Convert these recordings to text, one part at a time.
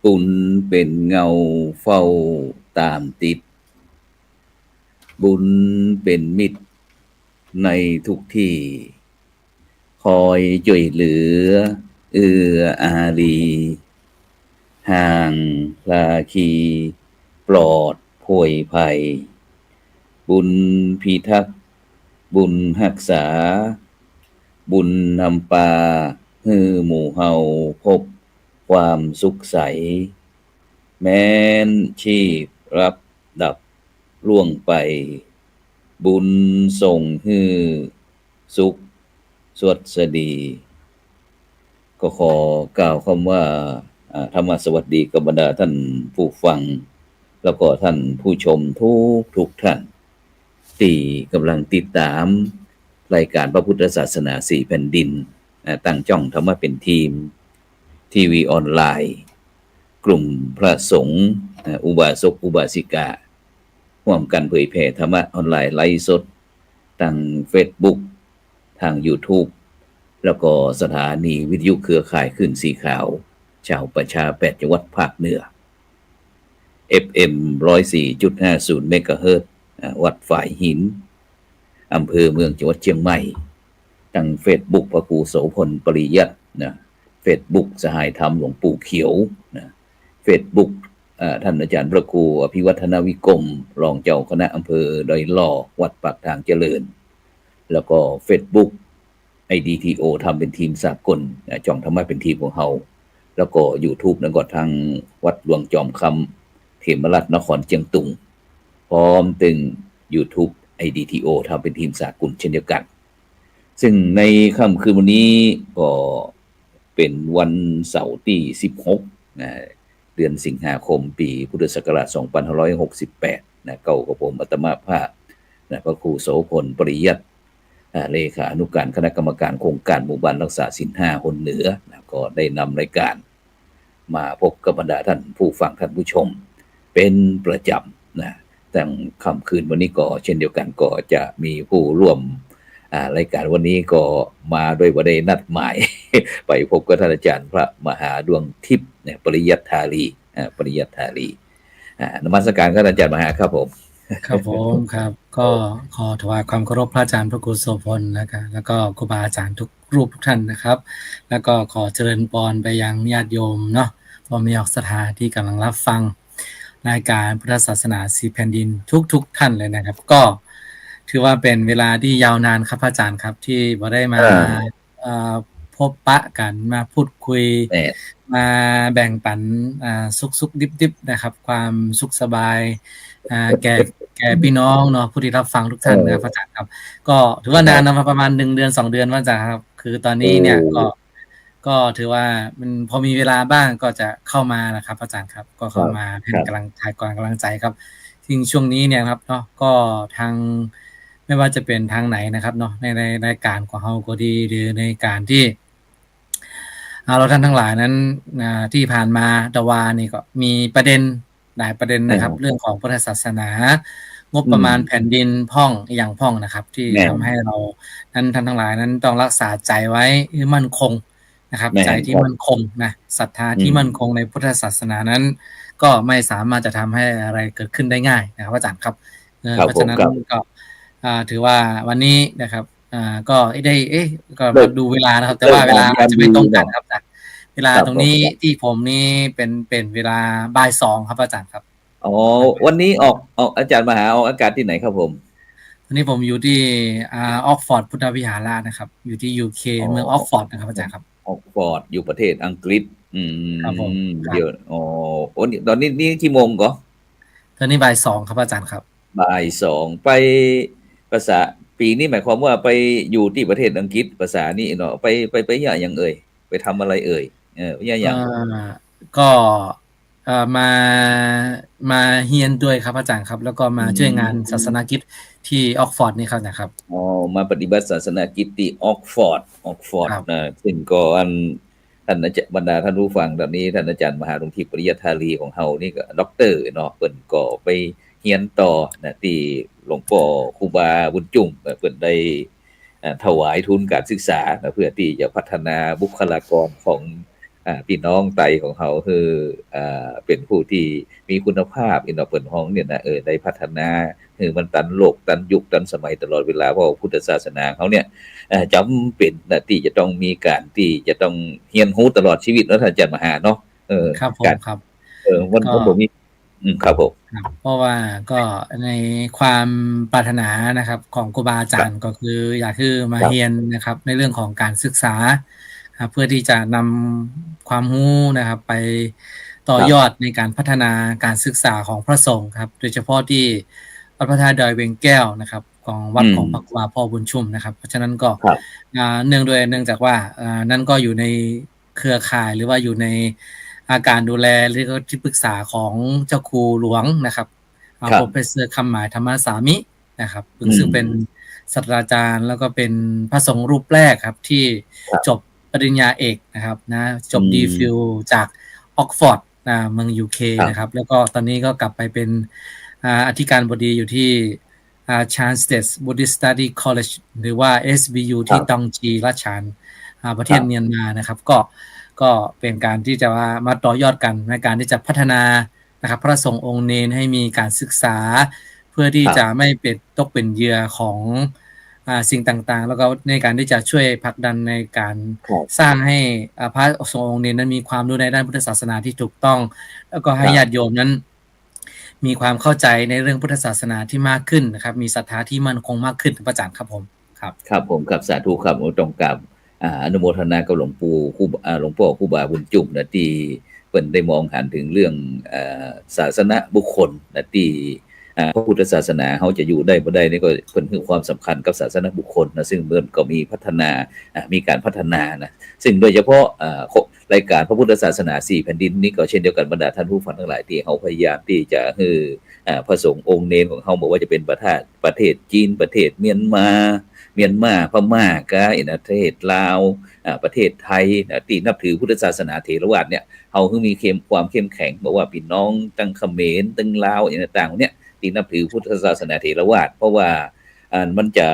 บุญเป็นเงาเฝ้าตามติดบุญเป็นมิตรในทุกที่คอยช่วยเหลือเอื้ออารีห่างพลาคีปลอดโผยภัยบุญพิทักษ์บุญรักษาบุญนำปาฮือหมู่เฮาพบความสุขใสแม้นชีพรับดับล่วงไปบุญส่งฮือสุขสวดสดีก็ขอกล่าวคำว่าธรรมสวัสดีกับบรรดาท่านผู้ฟังแล้วก็ท่านผู้ชมทุกท่านที่กำลังติดตามรายการพระพุทธศาสนาสี่แผ่นดินตั้งจ้องธรรมะเป็นทีมทีวีออนไลน์กลุ่มพระสงฆ์อุบาสกอุบาสิการ่วมกันเผยแผ่ธรรมะออนไลน์ไลฟ์สดทาง Facebook ทาง YouTube แล้วก็สถานีวิทยุเครือข่ายขึ้นสีขาวชาวประชา8จังหวัดภาคเหนือ FM 104.50 เมกะเฮิรตซ์วัดฝ่ายหินอำเภอเมืองจังหวัดเชียงใหม่ทาง Facebook พระครูโสพลปริยัตินะ Facebook สหายธรรมหลวงปู่เขียวนะ Facebook ท่านอาจารย์พระครูอภิวัฒนวิกรมรองเจ้าคณะอำเภอดอยหล่อวัดปากทางเจริญแล้วก็ Facebook IDTO ทำเป็นทีมสากลจ่องธรรมะเป็นทีมของเฮาแล้วก็ YouTube นั่นก็ทางวัดหลวงจอมคำเขมราชนครเชียงตุงพร้อมตึง YouTube IDTO ทำเป็นทีมสากลเช่นเดียวกันซึ่งในค่ำคืนวันนี้ก็เป็นวันเสาร์ที่16เดือนสิงหาคมปีพุทธศักราช2568เก่ากับผมอาตมาภาพพระครูโสพลปริยัติเลขานุการคณะกรรมการโครงการหมู่บ้านรักษาศีล5คนเหนือก็ได้นำรายการมาพบกับบรรดาท่านผู้ฟังท่านผู้ชมเป็นประจำตั้งค่ำคืนวันนี้ก็เช่นเดียวกันก็จะมีผู้ร่วมรายการวันนี้ก็มาโดยบ่ได้นัดหมาย ไปพบกับท่านอาจารย์พระมหาดวงทิพย์ปริยัติธารีนมัสการท่านอาจารย์มหาครับผมครับผมครับก็ขอถวายความเคารพพระอาจารย์พระครูโสพลนะครับแล้วก็ครูบาอาจารย์ทุกรูปทุกท่านนะครับแล้วก็ขอเจริญพรไปยังญาติโยมเนาะพอมีออกสถานที่กำลังรับฟังรายการพุทธศาสนาสีแผ่นดินทุกท่านเลยนะครับก็ถือว่าเป็นเวลาที่ยาวนานครับพระอาจารย์ครับที่บ่ได้มาพบปะกันมาพูดคุยมาแบ่งปันสุขดิบๆนะครับความสุขสบายแก่พี่น้องเนาะผู้ที่รับฟังทุกท่านนะครับอาจารย์ครับก็ถือว่านานนะประมาณ1 เดือน 2 เดือนว่าจะครับคือตอนนี้เนี่ยก็ถือว่ามันพอมีเวลาบ้างก็จะเข้ามานะครับอาจารย์ครับก็เข้ามาเป็นกำลังใจครับซึ่งช่วงนี้เนี่ยครับเนาะก็ทางไม่ว่าจะเป็นทางไหนนะครับเนาะในรายการของเฮาก็ดีหรือในการที่เราท่านทั้งหลายนั้นที่ผ่านมาตะวานี่ก็มีประเด็นหลายประเด็นนะครับเรื่องของพุทธศาสนางบประมาณแผ่นดินพ่องอย่างพ่องนะครับที่ทำให้เรานั้นท่านทั้งหลายนั้นต้องรักษาใจไว้ให้มั่นคงนะครับใจที่มั่นคงนะศรัทธาที่มั่นคงในพุทธศาสนานั้นก็ไม่สามารถจะทำให้อะไรเกิดขึ้นได้ง่ายนะครับอาจารย์ครับเพราะฉะนั้นก็ถือว่าวันนี้นะครับก็ได้ก็มาดูเวลานะครับแต่ว่าเวลาอาจจะไม่ตรงกันครับอาจารย์เวลาตรงนี้ที่ผมนี่เป็นเวลาบ่าย 2ครับอาจารย์ครับอ๋อวันนี้ออกอาจารย์มหาออกอากาศที่ไหนครับผมวันนี้ผมอยู่ที่ออกฟอร์ดพุทธวิหารนะครับอยู่ที่ UK เมืองออกฟอร์ดนะครับอาจารย์ครับออกฟอร์ดอยู่ประเทศอังกฤษครับผมเดี๋ยวตอนนี้กี่โมงก่อตอนนี้บ่าย 2ครับอาจารย์ครับบ่าย 2ไปภาษาปีนี้หมายความว่าไปอยู่ที่ประเทศอังกฤษภาษานี่เนาะไปอย่างเอ่ยไปทำอะไรเอ่ยอย่างก็มาเฮียนด้วยครับอาจารย์ครับแล้วก็มาช่วยงานศาสนกิจที่ออกฟอร์ดนี่ครับนะครับมาปฏิบัติศาสนกิจที่ออกฟอร์ดนะซึ่งก็ท่านอาจารย์บรรดาท่านผู้ฟังตอนนี้ท่านอาจารย์มหาดวงทิพย์ปริยัติธารีของเฮานี่ก็ด็อกเตอร์เนาะเพิ่นก็ไปเรียนต่อนะที่หลวงพ่อครูบาบุญจุ่มเพิ่นได้ถวายทุนการศึกษาเพื่อที่จะพัฒนาบุคลากรของ พี่น้องไตของเขาคือเป็นผู้ที่มีคุณภาพอินเปิลห้องเนี่ยนะได้พัฒนาคือมันตันโลกตันยุคตันสมัยตลอดเวลาเพราะพุทธศาสนาเขาเนี่ยจำเป็นนะที่จะต้องมีการที่จะต้องเรียนรู้ตลอดชีวิตแล้วท่านอาจารย์มหาเนาะครับผมการครับมันก็ มันบ่มีครับผมครับเพราะว่าก็ในความปรารถนานะครับของครูบาอาคจารับรย์ก็คืออยากคือมาครับเรียนนะครับในเรื่องของการศึกษาเพื่อที่จะนำความรู้นะครับไปต่อครับยอดในการพัฒนาการศึกษาของพระสงฆ์ครับโดยเฉพาะที่วัดพระธาตุดอยเวียงแก้วนะครับของวัดของพระครูบาพ่อบุญชุ่มนะครับเพราะฉะนั้นก็ครับเนื่องจากว่านั่นก็อยู่ในเครือข่ายหรือว่าอยู่ในการดูแลหรือก็ที่ปรึกษาของเจ้าครูหลวงนะครับโปรเฟสเซอร์คำหมายธรรมสามินะครับซึ่งเป็นศาสตราจารย์แล้วก็เป็นพระสงฆ์รูปแรกครับที่จบปริญญาเอกนะครับนะจบดีฟิลจากออกฟอร์ดเมือง UK นะครับแล้วก็ตอนนี้ก็กลับไปเป็นอธิการบดีอยู่ที่Chanstet Buddhist Study College หรือว่า SBU ที่ตองจีราชานประเทศเมียนมานะครับก็เป็นการที่จะมาต่อยอดกันในการที่จะพัฒนานะครับพระสงฆ์องค์เนรให้มีการศึกษาเพื่อที่จะไม่เป็นตกเป็นเหยื่อของสิ่งต่างๆแล้วก็ในการที่จะช่วยผลักดันในการสร้างให้พระสงฆ์องค์เนรนั้นมีความรู้ในด้านพุทธศาสนาที่ถูกต้องแล้วก็ให้ญาติโยมนั้นมีความเข้าใจในเรื่องพุทธศาสนาที่มากขึ้นนะครับมีศรัทธาที่มั่นคงมากขึ้นพระอาจารย์ครับผมครับผมครับสาธุครับตรงกับอนุโมทนากับหลวงปู่หลวงพ่อครูบาบุญจุ่มนะที่เพิ่นได้มองหันถึงเรื่องศาสนบุคคลนะที่พระพุทธศาสนาเขาจะอยู่ได้บ่ได้นี่ก็เพิ่นคือความสำคัญกับศาสนบุคคลนะซึ่งเพิ่นก็มีพัฒนามีการพัฒนานะซึ่งโดยเฉพาะรายการพระพุทธศาสนา4แผ่นดินนี้ก็เช่นเดียวกันบรรดาท่านผู้ฟังทั้งหลายที่เขาพยายามที่จะคือพระสงฆ์องค์เนรของเขาบอกว่าจะเป็นประเทศจีนประเทศเมียนมาพม่ากาอินประเทศลาวประเทศไทยที่นับถือพุทธศาสนาเถรวาทเนี่ยเขาคือมีความเข้มแข็งบอกว่าพี่น้องตั้งเขมรตั้งลาวอย่างต่างๆเนี่ยที่นับถือพุทธศาสนาเถรวาทเพราะว่ามันจะ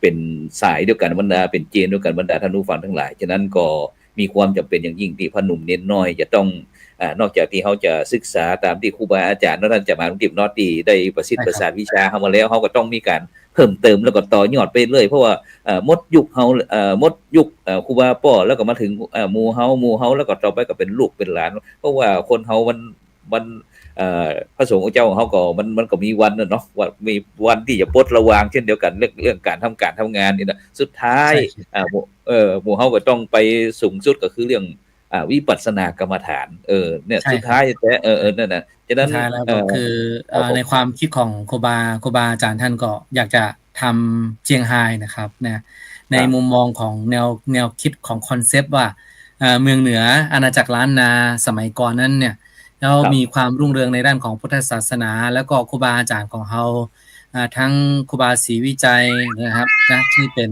เป็นสายเดียวกันบรรดาเป็นเจนเดียวกันบรรดาท่านผู้ฟังทั้งหลายฉะนั้นก็มีความจำเป็นอย่างยิ่งที่พระหนุ่มเน้นน้อยจะต้องนอกจากที่เขาจะศึกษาตามที่ครูบาอาจารย์ท่านจะมาลุงติบนอตตีได้ประสิทธิ์ประสานวิชาเข้ามาแล้วเขาก็ต้องมีการเพิ่มเติมแล้วก็ต่อยอดไปเรื่อยเพราะว่ามดยุคเขามดยุคครูบาป้อแล้วก็มาถึงหมู่เฮาแล้วก็ต่อไปก็เป็นลูกเป็นหลานเพราะว่าคนเฮามันพระสงฆ์เจ้าของเขาก็มันก็มีวันเนาะว่ามีวันที่จะปลดระวางเช่นเดียวกันเรื่องการทำงานนี่นะสุดท้ายหมู่เฮาก็ต้องไปสูงสุดก็คือเรื่องวิปัสสนากรรมฐานเนี่ยสุดท้ายแต่นั่นน่ะฉะนั้นท้ายแล้วก็คือในความคิดของครูบาอาจารย์ท่านก็อยากจะทำเจียงไฮ้นะครับนะในมุมมองของแนวคิดของคอนเซปต์ว่าเมืองเหนืออาณาจักรล้านนาสมัยก่อนนั้นเนี่ยแล้วมีความรุ่งเรืองในด้านของพุทธศาสนาแล้วก็ครูบาอาจารย์ของเราทั้งครูบาศรีวิจัยนะครับนะที่เป็น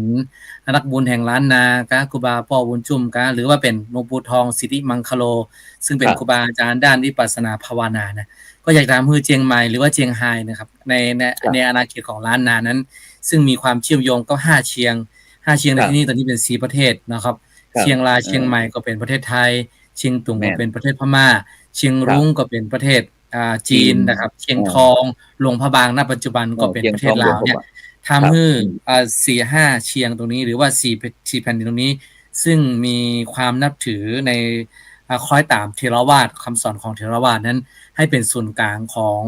นักบุญแห่งล้านนาครูบาพ่อบุญจุ่มหรือว่าเป็นหลวงปู่ทองสิริมังคโลซึ่งเป็นครูบาอาจารย์ด้านวิปัสสนาภาวนานะก็อยากถามคือเจียงใหม่หรือว่าเจียงไฮ้นะครับในอาณาเขตของล้านนานั้นซึ่งมีความเชื่อมโยงก็5เชียงในที่นี้ตอนนี้เป็น4ประเทศนะครับเชียงรายเชียงใหม่ก็เป็นประเทศไทยเชียงตุงก็เป็นประเทศพม่าเชียงรุ้งก็เป็นประเทศจีนนะครับเชียงทองหลวงพระบางณปัจจุบันก็เป็นประเทศลาวเนี่ยทำให้4-5เชียงตรงนี้หรือว่า4แผ่นดินตรงนี้ซึ่งมีความนับถือในคล้อยตามเทรวาทคำสอนของเทรวาทนั้นให้เป็นศูนย์กลางของ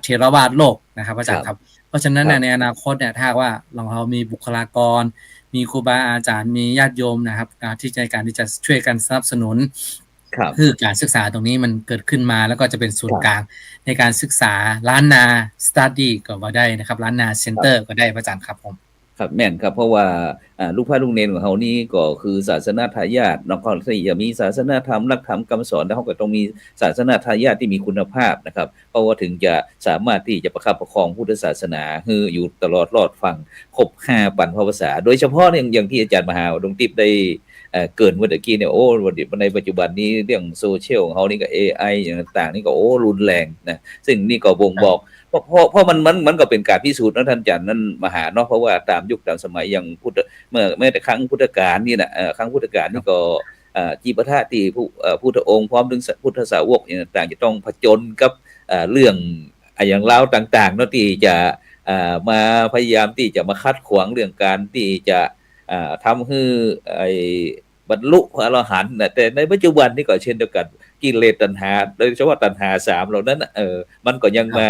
เทรวาทโลกนะครับอาจารย์ครับเพราะฉะนั้นในอนาคตเนี่ยถ้าว่าเรามีบุคลากรมีครูบาอาจารย์มีญาติโยมนะครับที่ในการที่จะช่วยกันสนับสนุนคือการศึกษาตรงนี้มันเกิดขึ้นมาแล้วก็จะเป็นศูนย์กลางในการศึกษาล้านนาสตัดดี้ก็ว่าได้นะครับล้านนาเซ็นเตอร์ก็ได้อาจารย์ครับผมครับแม่นครับเพราะว่าลูกพระลูกเนรของเขานี่ก็คือศาสนาทายาทเนาะเขาจะมีศาสนาธรรมหลักธรรมคำสอนแล้วเขาก็ต้องมีศาสนาทายาทที่มีคุณภาพนะครับเพราะว่าถึงจะสามารถที่จะประคับประคองพุทธศาสนาให้อยู่ตลอดรอดฟังครบ5ปันพระภาษาโดยเฉพาะอย่างที่อาจารย์มหาดงติบได้เกินเมื่อกี้เนี่ยวันนี้ในปัจจุบันนี้เรื่องโซเชียลของเขานี่ก็ AI อย่างต่างๆนี่ก็รุนแรงนะซึ่งนี่ก็บ่งบอกเพราะมันก็เป็นการพิสูจน์นะท่านอาจารย์นั้นมหาเนาะเพราะว่าตามยุคตามสมัยอย่างเมื่อแต่ครั้งพุทธกาลนี่นะครั้งพุทธกาลนี่ก็ จีปะทะที่พุทธองค์พร้อมถึงพุทธสาวกอย่างต่างจะต้องผจญกับเรื่องอย่างเล่าต่างๆเนาะที่จะมาพยายามที่จะมาคัดขวางเรื่องการที่จะทำให้บรรลุพระอรหันต์แต่ในปัจจุบันนี่ก็เช่นเดียวกันกิเลสตัณหาโดยเฉพาะตัณหา3เหล่านั้นมันก็ยังมา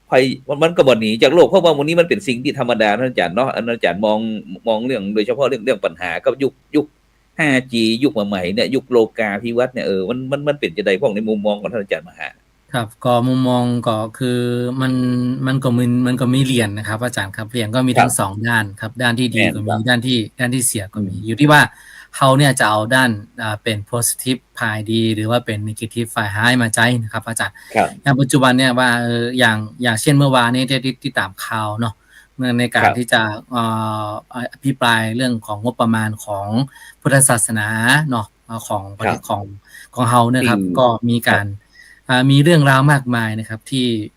ภัยมันก็บ่หนีจากโลกเพราะว่าวันนี้มันเป็นสิ่งที่ธรรมดาท่านอาจารย์เนาะอาจารย์มองเรื่องโดยเฉพาะเรื่องปัญหากับยุค 5G ยุคใหม่ๆเนี่ยยุคโลกาภิวัตน์เนี่ยมันเป็นจะได้พวกในมุมมองของท่านอาจารย์มหาครับก็มุมมองก็คือมันก็มีเหรียญนะครับอาจารย์ครับเหรียญก็มีทั้ง2ด้านครับด้านที่ดีก็มีด้านที่เสียก็มีอยู่ที่ว่าเขาเนี่ยจะเอาด้านเป็น positive ฝ่ายดีหรือว่าเป็น negative ฝ่ายร้ายมาใช้นะครับอาจารย์อย่างปัจจุบันเนี่ยว่าอย่างเช่นเมื่อวานนี้ที่ตามข่าวเนาะในการที่จะอภิปรายเรื่องของงบประมาณของพุทธศาสนาเนาะของประเทศของเฮานะครับก็มีการมีเรื่องราวมากมายนะครับ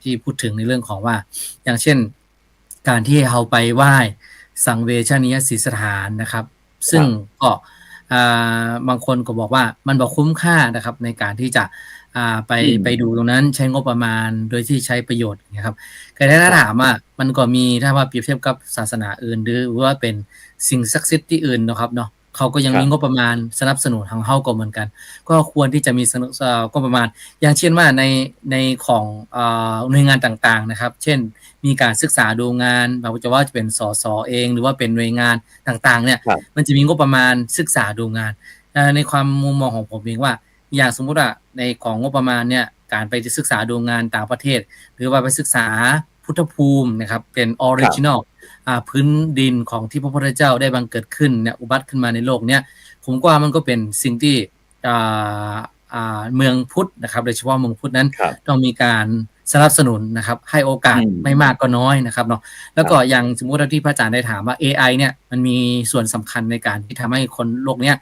ที่พูดถึงในเรื่องของว่าอย่างเช่นการที่เฮาไปไหว้สังเวชนียสถานนะครับซึ่งก็บางคนก็บอกว่ามันบ่คุ้มค่านะครับในการที่จะไปดูตรงนั้นใช้งบประมาณโดยที่ใช้ประโยชน์นะครับแต่ถ้าถามว่ามันก็มีถ้าว่าเปรียบเทียบกับศาสนาอื่นหรือว่าเป็นสิ่งศักดิ์สิทธิ์ที่อื่นนะครับเนาะเขาก็ยังมีงบประมาณสนับสนุนทางเฮาก็เหมือนกันก็ควรที่จะมีงบประมาณอย่างเช่นว่าในของหน่วยงานต่างๆนะครับเช่นมีการศึกษาดูงานไม่ว่าจะเป็นสสเองหรือว่าเป็นหน่วยงานต่างๆเนี่ยมันจะมีงบประมาณศึกษาดูงานในความมุมมองของผมเองว่าอย่างสมมุติว่าในของงบประมาณเนี่ยการไปศึกษาดูงานต่างประเทศหรือว่าไปศึกษาพุทธภูมินะครับเป็นออริจินัลพื้นดินของที่พระพุทธเจ้าได้บังเกิดขึ้นเนี่ยอุบัติขึ้นมาในโลกเนี่ยผมว่ามันก็เป็นสิ่งที่เมืองพุทธนะครับโดยเฉพาะเมืองพุทธนั้นต้องมีการสนับสนุนนะครับให้โอกาสไม่มากก็น้อยนะครับเนาะแล้วก็อย่างสมมุติที่พระอาจารย์ได้ถามว่า AI เนี่ยมันมีส่วนสำคัญในการที่ทำให้คนโลกเนี้ย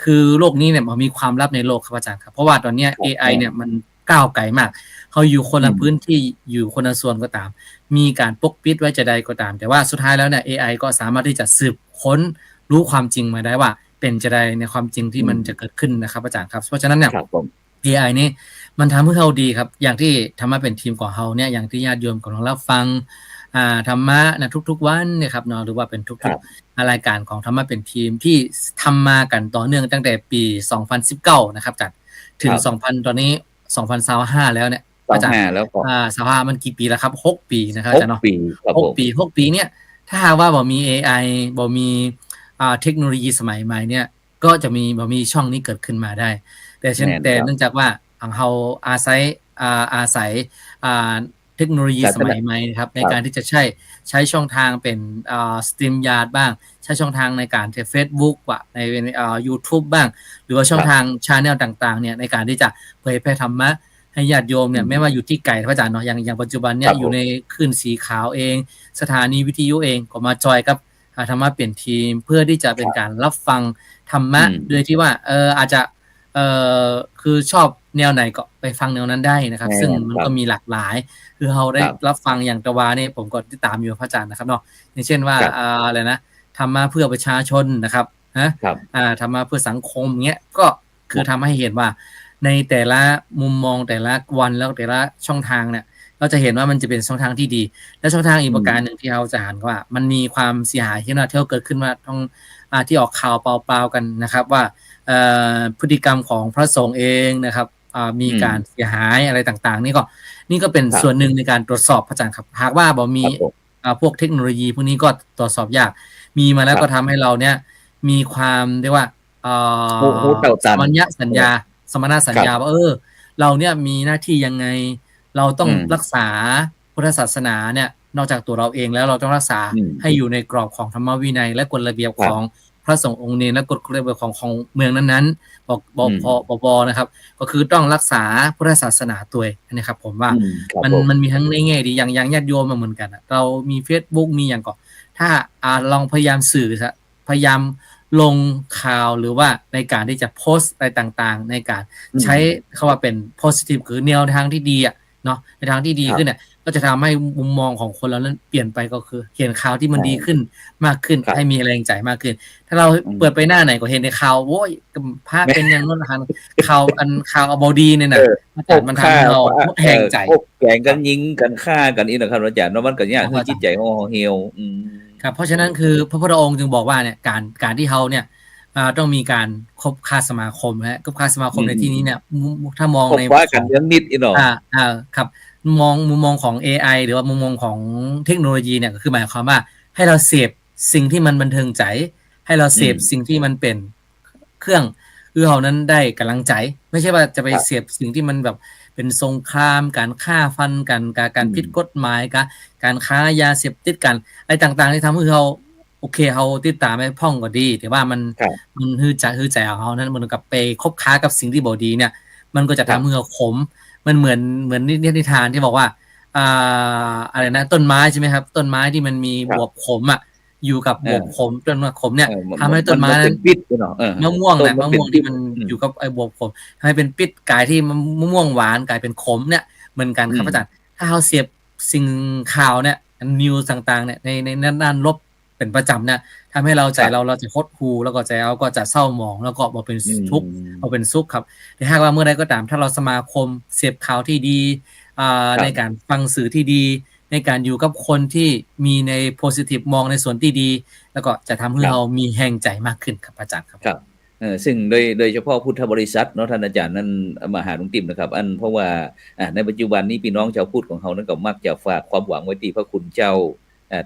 คือโลกนี้เนี่ยมันมีความลับในโลกครับอาจารย์ครับเพราะว่าตอนนี้ AI เนี่ยมันก้าวไกลมากเขาอยู่คนละพื้นที่อยู่คนละส่วนก็ตามมีการปกปิดไว้จะใดก็ตามแต่ว่าสุดท้ายแล้วเนี่ย AI ก็สามารถที่จะสืบค้นรู้ความจริงมาได้ว่าเป็นจะใดในความจริงที่มันจะเกิดขึ้นนะครับอาจารย์ครับเพราะฉะนั้นเนี่ย AI นี่มันทำให้เราดีครับอย่างที่ธรรมะเป็นทีมของเราเนี่ยอย่างที่ญาติโยมกำลังรับฟังธรรมะนะทุกๆวันเนี่ยครับเนาะหรือว่าเป็นทุกๆรายการของธรรมะเป็นทีมที่ทำมากันต่อเนื่องตั้งแต่ปี2019นะครับจัดถึง2000ตอนนี้2025แล้วเนี่ยอาจารย์แล้วสภามันกี่ปีแล้วครับ6ปีนะครับอาจารย์เนาะ6ปีเนี่ยถ้าหากว่าบ่มี AI บ่มีเทคโนโลยีสมัยใหม่เนี่ยก็จะบ่มีช่องนี้เกิดขึ้นมาได้แต่เนื่องจากว่าของเราอาศัยเทคโนโลยีสมัยใหม่ครับในการที่จะใช้ช่องทางเป็นสตรีมยาร์ดบ้างใช้ช่องทางในการที่ Facebook ว่าในYouTube บ้างหรือว่าช่องทาง channel ต่างๆเนี่ยในการที่จะเผยแพร่ธรรมะให้ญาติโยมเนี่ยไม่ว่าอยู่ที่ไกลพระอาจารย์เนาะอย่างปัจจุบันเนี่ยอยู่ในคลื่นสีขาวเองสถานีวิทยุเองก็มาจอยกับธรรมะเปลี่ยนทีมเพื่อที่จะเป็นการรับฟังธรรมะโดยที่ว่าอาจจะคือชอบแนวไหนก็ไปฟังแนวนั้นได้นะครับซึ่งมันก็มีหลากหลายคือเราได้รับฟังอย่างตะวาเนี่ยผมก็ติดตามอยู่พระอาจารย์นะครับเนาะอย่างเช่นว่าอะไรนะธรรมะเพื่อประชาชนนะครับธรรมะเพื่อสังคมเงี้ยก็คือทำให้เห็นว่าในแต่ละมุมมองแต่ละวันแล้วแต่ละช่องทางเนี่ยเราจะเห็นว่ามันจะเป็นช่องทางที่ดีและช่องทางอีกประการหนึ่งที่เราจะเห็นว่ามันมีความเสียหายที่เกิดขึ้นมาที่ออกข่าวเปล่าๆกันนะครับว่าพฤติกรรมของพระสงฆ์เองนะครับมีการเสียหายอะไรต่างๆนี่ก็เป็นส่วนหนึ่งในการตรวจสอบพระอาจารย์ครับหากว่าบ่มีพวกเทคโนโลยีพวกนี้ก็ตรวจสอบยากมีมาแล้วก็ทำให้เราเนี่ยมีความเรียกว่าสมณสัญญาว่าเราเนี่ยมีหน้าที่ยังไงเราต้องรักษาพุทธศาสนาเนี่ยนอกจากตัวเราเองแล้วเราต้องรักษาให้อยู่ในกรอบของธรรมวินัยและกฎระเบียบของพระสงฆ์องค์เนรและกฎระเบียบของเมืองนั้นๆบอกนะครับก็คือต้องรักษาพุทธศาสนาตัวนะครับผมว่ามันมีทั้งในแง่ดีอย่างญาติโยมเหมือนกันเรามี Facebook มีอย่างก็ถ้าลองพยายามสื่อพยายามลงข่าวหรือว่าในการที่จะโพสต์อะไรต่างๆในการใช้คำว่าเป็น positive คือแนวทางที่ดี เนาะในทางที่ดีครับขึ้นเนี่ยก็จะทำให้มุมมองของคนเรานั้นเปลี่ยนไปก็คือเห็นข่าวที่มันดีขึ้นมากขึ้นครับให้มีแรงใจมากขึ้นถ้าเราอืมเปิดไปหน้าไหนก็เห็นในข่าวโว้ยพระแม่เป็นอย่างนั้นหันข่าวอันข่าวบดีเนี่ยเออน่ะอาพบจารย์มันฆ่าทำให้เราฟ้าหมดแรงใจพบแกล้งครับกันยิงกันฆ่ากันอีกนะครับอาจารย์เนาะมันก็ยากคือจิตใจครับอาจารย์ ห่อเหี่ยวครับเพราะฉะนั้นคือพระพุทธองค์จึงบอกว่าเนี่ยการที่เขาเนี่ยต้องมีการคบค้าสมาคมนะคบค้าสมาคอืมในที่นี้เนี่ยมถ้ามองในคบฟ้าของกันเรื่องนิดอีหนอครับมุมมองของ AI หรือว่ามุมมองของเทคโนโลยีเนี่ยก็คือหมายความว่าให้เราเสพสิ่งที่มันบันเทิงใจให้เราเสอืมพสิ่งที่มันเป็นเครื่องคือเรานั้นได้กำลังใจไม่ใช่ว่าจะไปครับเสพสิ่งที่มันแบบเป็นสงครามการฆ่าฟันกันการผิดกฎหมายการค้ายาเสพติดกันอะไรต่างๆที่ทำให้เราโอเคเราติดตามไม่พ่องก็ดีแต่ว่ามันครับมันฮือใจของเรานั้นมันกับไปคบค้ากับสิ่งที่บ่ดีเนี่ยมันก็จะครับทำให้เราขมมันเหมือนนิทานที่บอกว่าอะไรนะต้นไม้ใช่ไหมครับต้นไม้ที่มันมีบวบครับขมอ่ะอยู่กับบวบขเออมต้นมะขมเนี่ยเออมันทำให้ต้นไม้นั้นมันเป็นพิษอีหนอมะม่วงต้นเนี่ยมะมันเป็นพิษม่วงที่มันอยู่กับไอ้บวบขมทำให้เป็นพิษกลายที่มะม่วงหวานกลายเป็นขมเนี่ยเหมือนกันครับอาจารย์ถ้าเราเสียบสิ่งข่าวเนี่ยนิวต่างๆเนี่ยในด้านลบเป็นประจำเนี่ยทำให้เราใจครับเราจะหดหู่แล้วก็ใจเราก็จะเศร้าหมองแล้วก็บ่เป็นอืทุกข์บ่มเป็นสุขครับแต่ถ้าว่าเมื่อใดก็ตามถ้าเราสมาคมเสพข่าวที่ดีในการครับฟังสื่อที่ดีในการอยู่กับคนที่มีใน positive มองในส่วนที่ดีแล้วก็จะทำให้เราครับ มีแรงใจมากขึ้นครับอาจารย์ครับครับซึ่งโดยเฉพาะพุทธบริษัทเนาะท่านอาจารย์นั้นมาหาหลวงติ่มนะครับเพราะว่าในปัจจุบันนี้พี่น้องชาวพุทธของเขานั้นก็มักจะฝากความหวังไว้ที่พระคุณเจ้า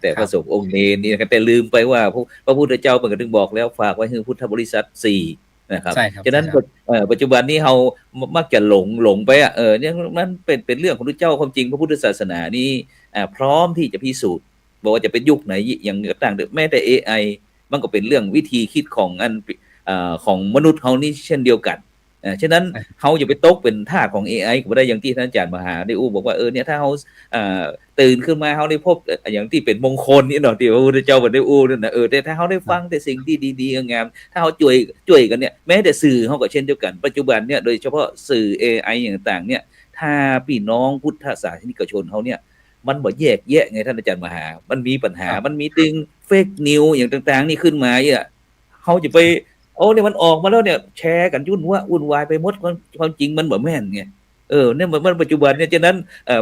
แต่ครับพระสงฆ์องค์เนรนี่นะครับแต่ลืมไปว่าพระพุทธเจ้าเปิดก็ถึงบอกแล้วฝากไว้ให้พุทธบริษัทสี่นะครับใช่ครับฉะนั้นใช่ครับปัจจุบันนี้เรามักจะหลงไปเนี่ยมันเป็นเรื่องของพระเจ้าความจริงพระพุทธศาสนานี่พร้อมที่จะพิสูจน์บอกว่าจะเป็นยุคไหนอย่างต่างๆแม้แต่ AI มันก็เป็นเรื่องวิธีคิดของของมนุษย์เขานี่เช่นเดียวกันฉะนั้นใช่ครับเขาอย่าไปตกเป็นทาสของ AI ก็ไม่ได้อย่างที่ท่านอาจารย์มหาได้อู้บอกว่าเนี่ยถ้าเขาตื่นขึ้นมาเขาได้พบอย่างที่เป็นมงคลนี่เนาะที่พระพุทธเจ้าบอกได้อู้นั่นนะแต่ถ้าเขาได้ฟังแต่สิ่งที่ดีๆงามๆถ้าเขาช่วยกันเนี่ยแม้แต่สื่อเขาก็เช่นเดียวกันปัจจุบันเนี่ยโดยเฉพาะสื่อ AI อย่างต่างๆเนี่ยถ้าพี่น้องพุทธศาสนิกชนเขาเนี่ยมันบ่แยกแยะไงท่านอาจารย์มหามันมีปัญหามันมีตึงเฟกนิวอย่างต่างๆนี่ขึ้นมาเนี่ยเขาจะไป เนี่ยมันออกมาแล้วเนี่ยแชร์กันวุ่นวายไปหมดความจริงมันบ่แม่นไงเนี่ยมันปัจจุบันเนี่ยฉะนั้น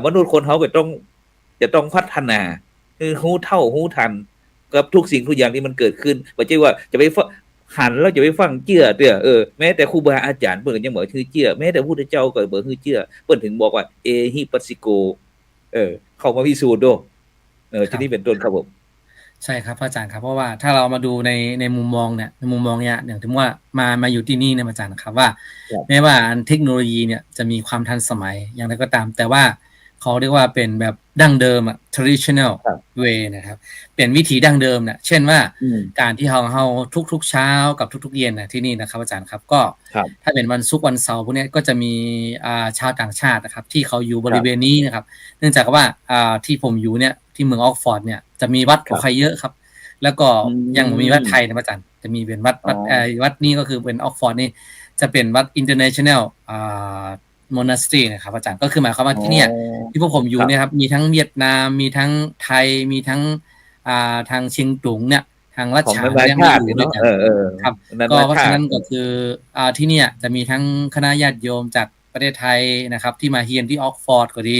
มนุษย์คนเขาก็จะต้องพัฒนาคือรู้เท่ารู้ทันกับทุกสิ่งทุกอย่างที่มันเกิดขึ้นบ่ใช่ว่าจะไปหันแล้วจะไปฟังเจื้อเตื้อแม้แต่ครูบาอาจารย์เพิ่นก็ยังบอกคือเจื้อแม้แต่พระพุทธเจ้าก็บอกคือเจื้อเพิ่นถึงบอกว่าเอหิปัสสิโกเข้ามาพิสูจน์โดครับ ทีนี้เป็นต้นครับผมใช่ครับพระอาจารย์ครับเพราะว่าถ้าเรามาดูในมุมมองเนี่ยในมุมมองเนี่ยอย่างที่ว่ามาอยู่ที่นี่เนี่ยอาจารย์ครับว่าแม้ว่าเทคโนโลยีเนี่ยจะมีความทันสมัยอย่างไรก็ตามแต่ว่าเขาเรียกว่าเป็นแบบดั้งเดิมtraditional ครับ way นะครับเป็นวิธีดั้งเดิมเนี่ยเช่นว่าอืมการที่เราทุกๆเช้ากับทุกๆเย็นนะที่นี่นะครับอาจารย์ครับก็ครับถ้าเป็นวันศุกร์วันเสาร์พวกนี้ก็จะมีชาวต่างชาตินะครับที่เขาอยู่บริเวณครับนี้นะครับเนื่องจากว่าที่ผมอยู่เนี่ยที่เมืองออกฟอร์ดเนี่ยจะมีวัดครับใครเยอะครับ แล้วก็อืยังมีวัดไทยมนะพระอาจารย์จะมีเป็นวัดอ๋อวัดนี้ก็คือเป็นออกฟอร์ดนี่จะเป็นวัด international monastery นะครับอาจารย์ก็คือหมายความว่าอ๋อที่เนี่ยที่พวกผมอครับ ยู่เนี่ยครับมีทั้งเวียดนามมีทั้งไทยมีทั้งทางเชียงตุงเนี่ยทางลัดของฉานนานาเนี่ยมาชาติเนาะอยู่ด้วยกันครับนาก็เพราะฉะนาชาตินั้นก็คือที่เนี่ยจะมีทั้งคณะญาติโยมจากประเทศไทยนะครับที่มาเฮียนที่ออกฟอร์ดก็ดี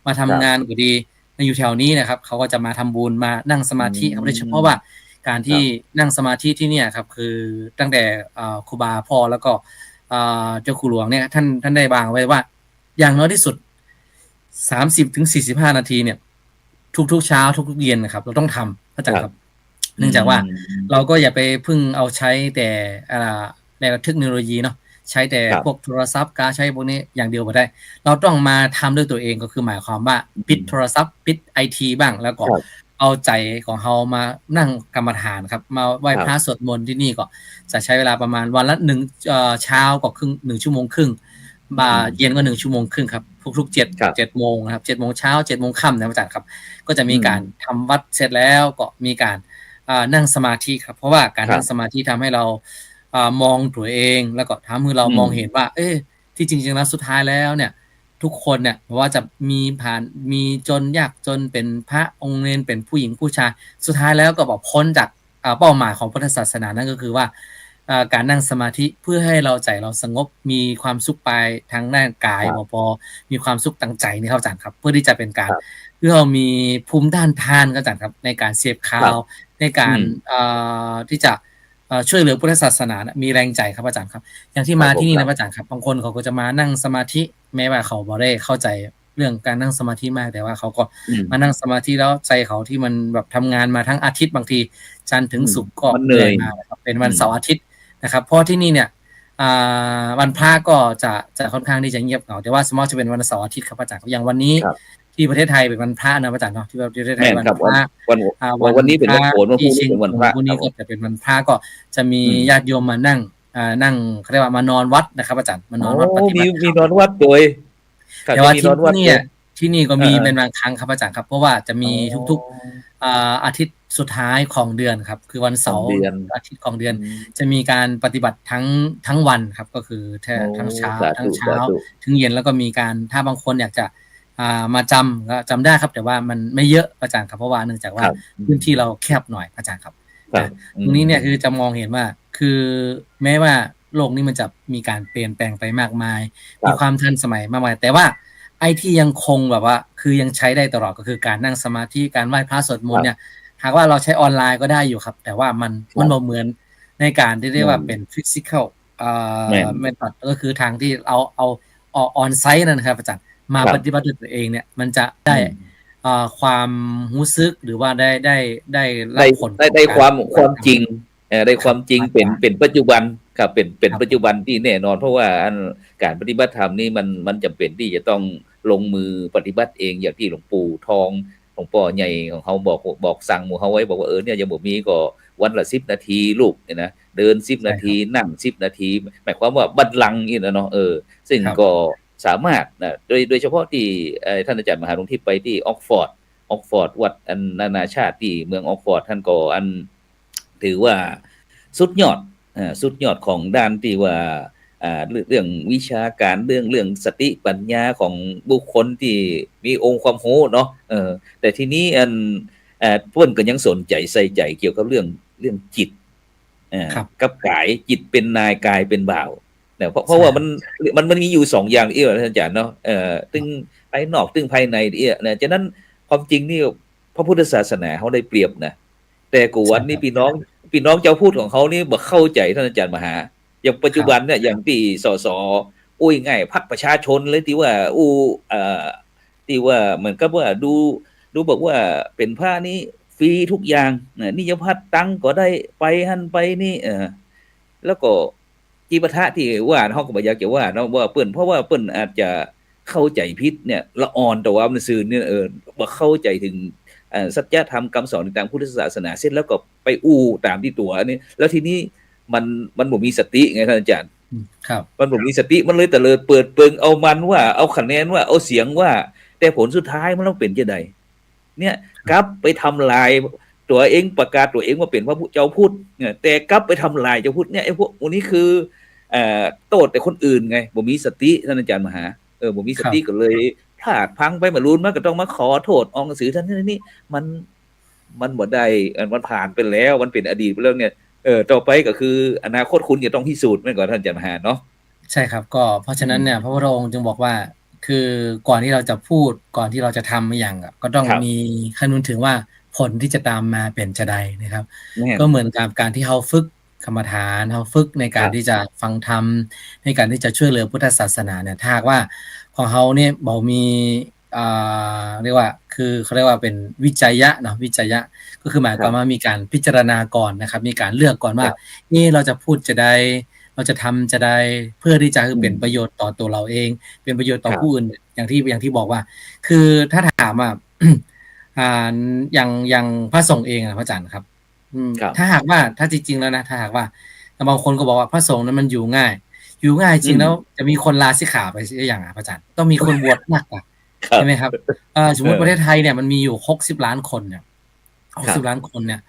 มาครัทำงานบก็ดีอยู่แถวนี้นะครับเขาก็จะมาทำบุญมานั่งสอืมาธิครับโดยเฉพาะมว่า การที่ครับนั่งสมาธิที่เนี่ยครับคือตั้งแต่ครูบาพ่อแล้วก็เจ้าครูหลวงเนี่ยท่านได้วางไว้ว่าอย่างน้อยที่สุด30 ถึง 45 นาทีเนี่ยทุกๆเช้าทุกๆเย็นนะครับเราต้องทำเข้าใจครับครับอืเนื่องจากว่าเรามก็อย่าไปพึ่งเอาใช้แต่ในเทคโนโลยีเนาะใช้แต่พวกครับโทรศัพท์การใช้พวกนี้อย่างเดียวไม่ได้เราต้องมาทำด้วยตัวเองก็คือหมายความว่าปิดโทรศัพท์ปิดไอทีบ้างแล้วก็ครับเอาใจของเรามานั่งกรรมฐานครับมาไหว้พระครับสวดมนต์ที่นี่ก็จะใช้เวลาประมาณวันละเช้าก็ครึ่ง1 ชั่วโมงครึ่งบ่ายเย็นก็1 ชั่วโมงครึ่งครับทุกๆ7โมงนะครับ7 โมงเช้า7 โมงค่ำนะอาจารย์ครับก็จะมีการทำวัดเสร็จแล้วก็มีการนั่งสมาธิครับเพราะว่าการนั่งสมาธิทำให้เรามองตัวเองแล้วก็ทำให้เรามองเห็นว่าที่จริงๆแล้วสุดท้ายแล้วเนี่ย ทุกคนเนี่ยว่าจะมีผ่านมีจนยากจนเป็นพระองค์เนรเป็นผู้หญิงผู้ชายสุดท้ายแล้วก็บอกพ้นจากเป้าหมายของพุทธศาสนานั่นก็คือว่าการนั่งสมาธิเพื่อให้เราใจเราสงบมีความสุขไปทางด้านกายพอมีความสุขตั้งใจนี่ครับอาจารย์ครับเพื่อที่จะเป็นการเพื่อเรามีภูมิต้านทานครับอาจารย์ครับในการเสพข่าวในการที่จะช่วยเหลือพุทธศาสนามีแรงใจครับอาจารย์ครับอย่างที่มาที่นี่นะอาจารย์ครับบางคนเขาก็จะมานั่งสมาธิแม้ว่าเขาบ่ได้เข้าใจเรื่องการนั่งสมาธิมากแต่ว่าเขาก็มานั่งสมาธิแล้วใจเขาที่มันแบบทำงานมาทั้งอาทิตย์บางทีจันทร์ถึงศุกร์ก็เหนื่อยมากครับเป็นวันเสาร์อาทิตย์นะครับเพราะที่นี่เนี่ยวันพระก็จะค่อนข้างที่จะเงียบเหงาแต่ว่าสมมติจะเป็นวันเสาร์อาทิตย์ครับอาจารย์อย่างวันนี้ที่ประเทศไทยเป็นวันพระนะอาจารย์เนาะที่ประเทศไทยวันพระวันนี้เป็นวันโกนวันพรุ่งนี้เป็นวันพระวันนี้ก็จะเป็นวันพระก็จะมีญาติโยมมานั่งเขาเรียกว่ามานอนวัดนะครับอาจารย์มานอนวัดปฏิบัติมีนอนวัดโดยแต่ว่าที่นี่ก็มีเป็นบางครั้งครับอาจารย์ครับเพราะว่าจะมีทุกๆอาทิตย์สุดท้ายของเดือนครับคือวันเสาร์อาทิตย์ของเดือนจะมีการปฏิบัติทั้งวันครับก็คือทั้งเช้าถึงเย็นแล้วก็มีการถ้าบางคนอยากจะมาก็จำได้ครับแต่ว่ามันไม่เยอะอาจารย์ครับเพราะว่าเนื่องจากว่าพื้นที่เราแคบหน่อยอาจารย์ครับตรงนี้เนี่ยคือจะมองเห็นว่าคือแม้ว่าโลกนี้มันจะมีการเปลี่ยนแปลงไปมากมายมีความทันสมัยมากมายแต่ว่าไอ้ที่ยังคงแบบว่าคือยังใช้ได้ตลอดก็คือการนั่งสมาธิการไหว้พระสวดมนต์เนี่ยหากว่าเราใช้ออนไลน์ก็ได้อยู่ครับแต่ว่ามันบ่เหมือนในการที่เรียกว่าเป็นฟิสิคอลเมธอดก็คือทางที่เอาออนไซต์นั่นครับอาจารย์มาปฏิบัติด้วยตัวเองเนี่ยมันจะได้ความรู้สึกหรือว่าได้รับผลได้ความจริงได้ความจริงเป็นปัจจุบันครับเป็นปัจจุบันที่แน่นอนเพราะว่าการปฏิบัติธรรมนี่มันจำเป็นที่จะต้องลงมือปฏิบัติเองอย่างที่หลวงปู่ทองหลวงพ่อใหญ่ของเขาบอกสั่งหมู่เขาไว้บอกว่าเนี่ยยังบ่มีก็วันละ10 นาทีลูกเนี่ยนะเดิน10 นาทีนั่ง10 นาทีหมายความว่าบัดลังนี่นะเนาะซึ่งก็สามารถนะโดยเฉพาะที่ท่านอาจารย์มหาหลวงที่ไปที่ออกฟอร์ดวัดนานาชาติที่เมืองออกฟอร์ดท่านก็ถือว่าสุดยอดของด้านที่ว่าเรื่องวิชาการเรื่องสติปัญญาของบุคคลที่มีองค์ความรู้เนาะแต่ทีนี้เพิ่นก็ยังสนใจใส่ใจเกี่ยวกับเรื่องจิตกับกายจิตเป็นนายกายเป็นบ่าวเพราะว่ามันมีอยู่2อย่างที่อาจารย์เนาะตึงภายนอกตึงภายในเนี่ยฉะนั้นความจริงนี่พระพุทธศาสนาเขาได้เปรียบนะแต่กูวันนี้พี่น้องเจ้าพูดของเขานี่บ่เข้าใจท่านอาจารย์มหาอย่างปัจจุบันเนี่ยอย่างที่สสง่ายพรรคประชาชนเลยที่ว่าที่ว่าเหมือนกับว่าดูบอกว่าเป็นผ้านี้ฟรีทุกอย่างนิยพัฒน์ตังก็ได้ไปหันไปนี่แล้วก็จีปะทะที่ว่าเฮาก็บ่อยากจะว่าเนาะว่าเปิ้นเพราะว่าเปิ้นอาจจะเข้าใจผิดเนี่ยละอ่อนแต่ว่ามันซื่อเนี่ยบ่เข้าใจถึงสัจธรรมคำสอนทางพุทธศาสนาเสร็จแล้วก็ไปตามที่ตัวนี้แล้วทีนี้มันบ่มีสติไงท่านอาจารย์ครับมันบ่มีสติมันเลยแต่เลยเปิดเปิงเอามันว่าเอาคะแนนว่าเอาเสียงว่าแต่ผลสุดท้ายมันต้องเป็นจังได๋เนี่ยกลับไปทำลายตัวเองประกาศตัวเองว่าเป็นพระเจ้าพุทธเนี่ยแต่กลับไปทำลายเจ้าพุทธเนี่ยไอ้พวกนี้คือโทษแต่คนอื่นไงบ่มีสติท่านอาจารย์มหาบ่มีสติก็เลยพลาดพังไปมารุนมันก็ต้องมาขอโทษออกหนังสือท่านนี่มันบ่ได้มันผ่านไปแล้วมันเป็นอดีตไปแล้วเนี่ยต่อไปก็คืออนาคตคุณจะต้องพิสูจน์แม่นก่อนท่านอาจารย์มหาเนาะใช่ครับก็เพราะฉะนั้นเนี่ยพระพุทธองค์จึงบอกว่าคือก่อนที่เราจะพูดก่อนที่เราจะทำอย่างก็ต้องมีคำนึงถึงว่าผลที่จะตามมาเป็นจะใดนะครับก็เหมือนกับการที่เราฝึกกรรมฐานเราฝึกในการที่จะฟังธรรมในการที่จะช่วยเหลือพุทธศาสนาเนี่ยถ้าว่าของเขาเนี่ยบ่มีเรียกว่าคือเขาเรียกว่าเป็นวิจัยะเนาะวิจัยะก็คือหมายความว่ามีการพิจารณาก่อนนะครับมีการเลือกก่อนว่านี่เราจะพูดจะได้เราจะทำจะได้เพื่อที่จะคือเป็นประโยชน์ต่อตัวเราเองเป็นประโยชน์ต่อผู้อื่นอย่างที่บอกว่าคือถ้าถามว่าอย่างพระสงฆ์เองพระอาจารย์ครับถ้าหากว่าถ้าจริงๆแล้วนะถ้าหากว่าบางคนก็บอกว่าพระสงฆ์นั้นมันอยู่ง่ายจริงแล้วจะมีคนลาสิกขาไปอย่างพระอาจารย์ต้องมีคนบวชมากกว่าใช่ไหมครับสมมติประเทศไทยเนี่ยมันมีอยู่60 ล้านคนเนี่ย60 ล้านคนเนี่ย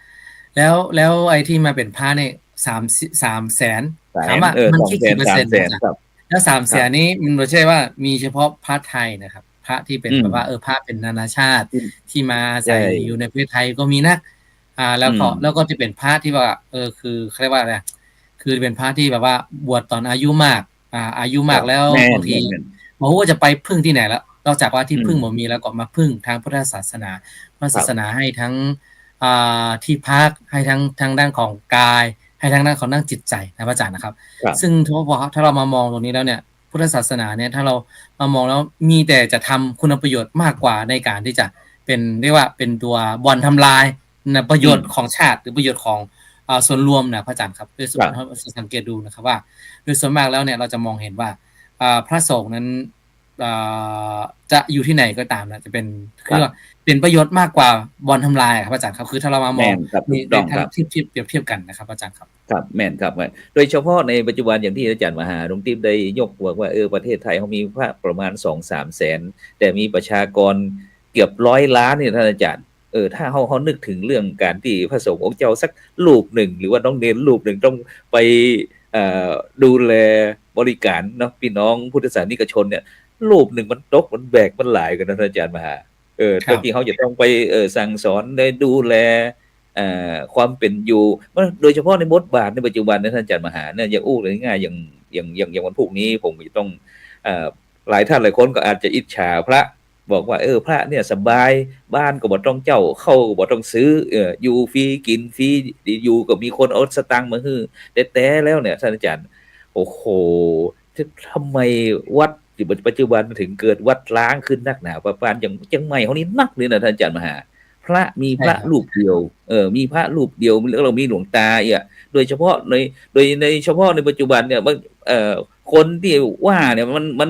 แล้วไอ้ที่มาเป็นพระเนี่ย300,000ถามว่ามันกี่เปอร์เซ็นต์ แล้วสามครัเสียบนี้มันไม่ใช่ว่ามีเฉพาะพระไทยนะครับพระที่เป็นอืมแบบว่าพระเป็นนานาชาติอืมที่มาอาใช่ศัยอยู่ในประเทศไทยก็มีนะแล้วอืมแล้วก็จะเป็นพระที่ว่าคือเขาเรียกว่าอะไรคือเป็นพระที่แบบว่าบวชตอนอายุมากอายุครับมากแล้วแม่นบางทีแม่นแม่นบอกว่าจะไปพึ่งที่ไหนแล้วนอกจากว่าที่อืมพึ่งบ่มีแล้วก็มาพึ่งทางพุทธศาสนาพุทธศาสนาครับให้ทั้งที่พักให้ทั้งทางด้านของกายให้ทางด้านของด้านจิตใจนะพระอาจารย์นะครับ ซึ่งครับถ้าเรามามองตรงนี้แล้วเนี่ยพุทธศาสนาเนี่ยถ้าเรามามองแล้วมีแต่จะทำคุณประโยชน์มากกว่าในการที่จะเป็นเรียกว่าเป็นตัวบ่อนทำลายนะประโยอืมชน์ของชาติหรือประโยชน์ของส่วนรวมนะพระอาจารย์ครับโดยส่วนเราครับสังเกตดูนะครับว่าโดยส่วนมากแล้วเนี่ยเราจะมองเห็นว่าพระสงฆ์นั้นอ่าจะอยู่ที่ไหนก็ตามนะจะเป็นครัเรียกว่าบเป็นประโยชน์มากกว่าบอลทำลายครับอาจารย์ครับคือถ้าเรามามองแม่นครับถูกในทางต้องครับ ที่เปรียบเทียบกันนะครับอาจารย์ครับครับแม่นครับโดยเฉพาะในปัจจุบันอย่างที่อาจารย์มหาหลวงติ๊บได้ยกตัวว่าประเทศไทยเขามีพระประมาณ2-3 แสนแต่มีประชากรเกือบ100 ล้านเนี่ยท่านอาจารย์ถ้าเขานึกถึงเรื่องการที่พระสงฆ์องค์เจ้าสักรูปหนึ่งหรือว่าน้องเนรรูปหนึ่งต้องไปเอ่อดูแลบริการเนาะพี่น้องพุทธศาสนิกชนเนี่ยรูปหนึ่งมันตกมันแบกมันหลายกันนะท่านอาจารย์มหาครับ ที่เขาจะต้องไปสั่งสอนได้ดูแล ความเป็นอยู่โดยเฉพาะในบทบาทในปัจจุบันนะท่านอาจารย์มหาเนี่ยอย่างอู้เลยง่ายอย่างวันพรุ่งนี้ผมจะต้องเอ่อหลายท่านหลายคนก็อาจจะอิจฉาพระบอกว่าพระเนี่ยสบายบ้านก็บ่ต้องเจ้าเข้าก็บ่ต้องซื้ออยู่ฟรีกินฟรีอยู่ก็มีคนเอาสตังค์มาให้แต่แล้วเนี่ยท่านอาจารย์โอ้โหทำไมวัดปัจจุบันมันถึงเกิดวัดร้างขึ้นนักหนาประปานอย่างจังใหม่เขานี่นักเลยนะท่านอาจารย์มหา พระมีพระใช่ครับรูปเดียวมีพระรูปเดียวแล้วเรามีหลวงตาโดยเฉพาะในเฉพาะในปัจจุบันเนี่ยคนที่ว่าเนี่ย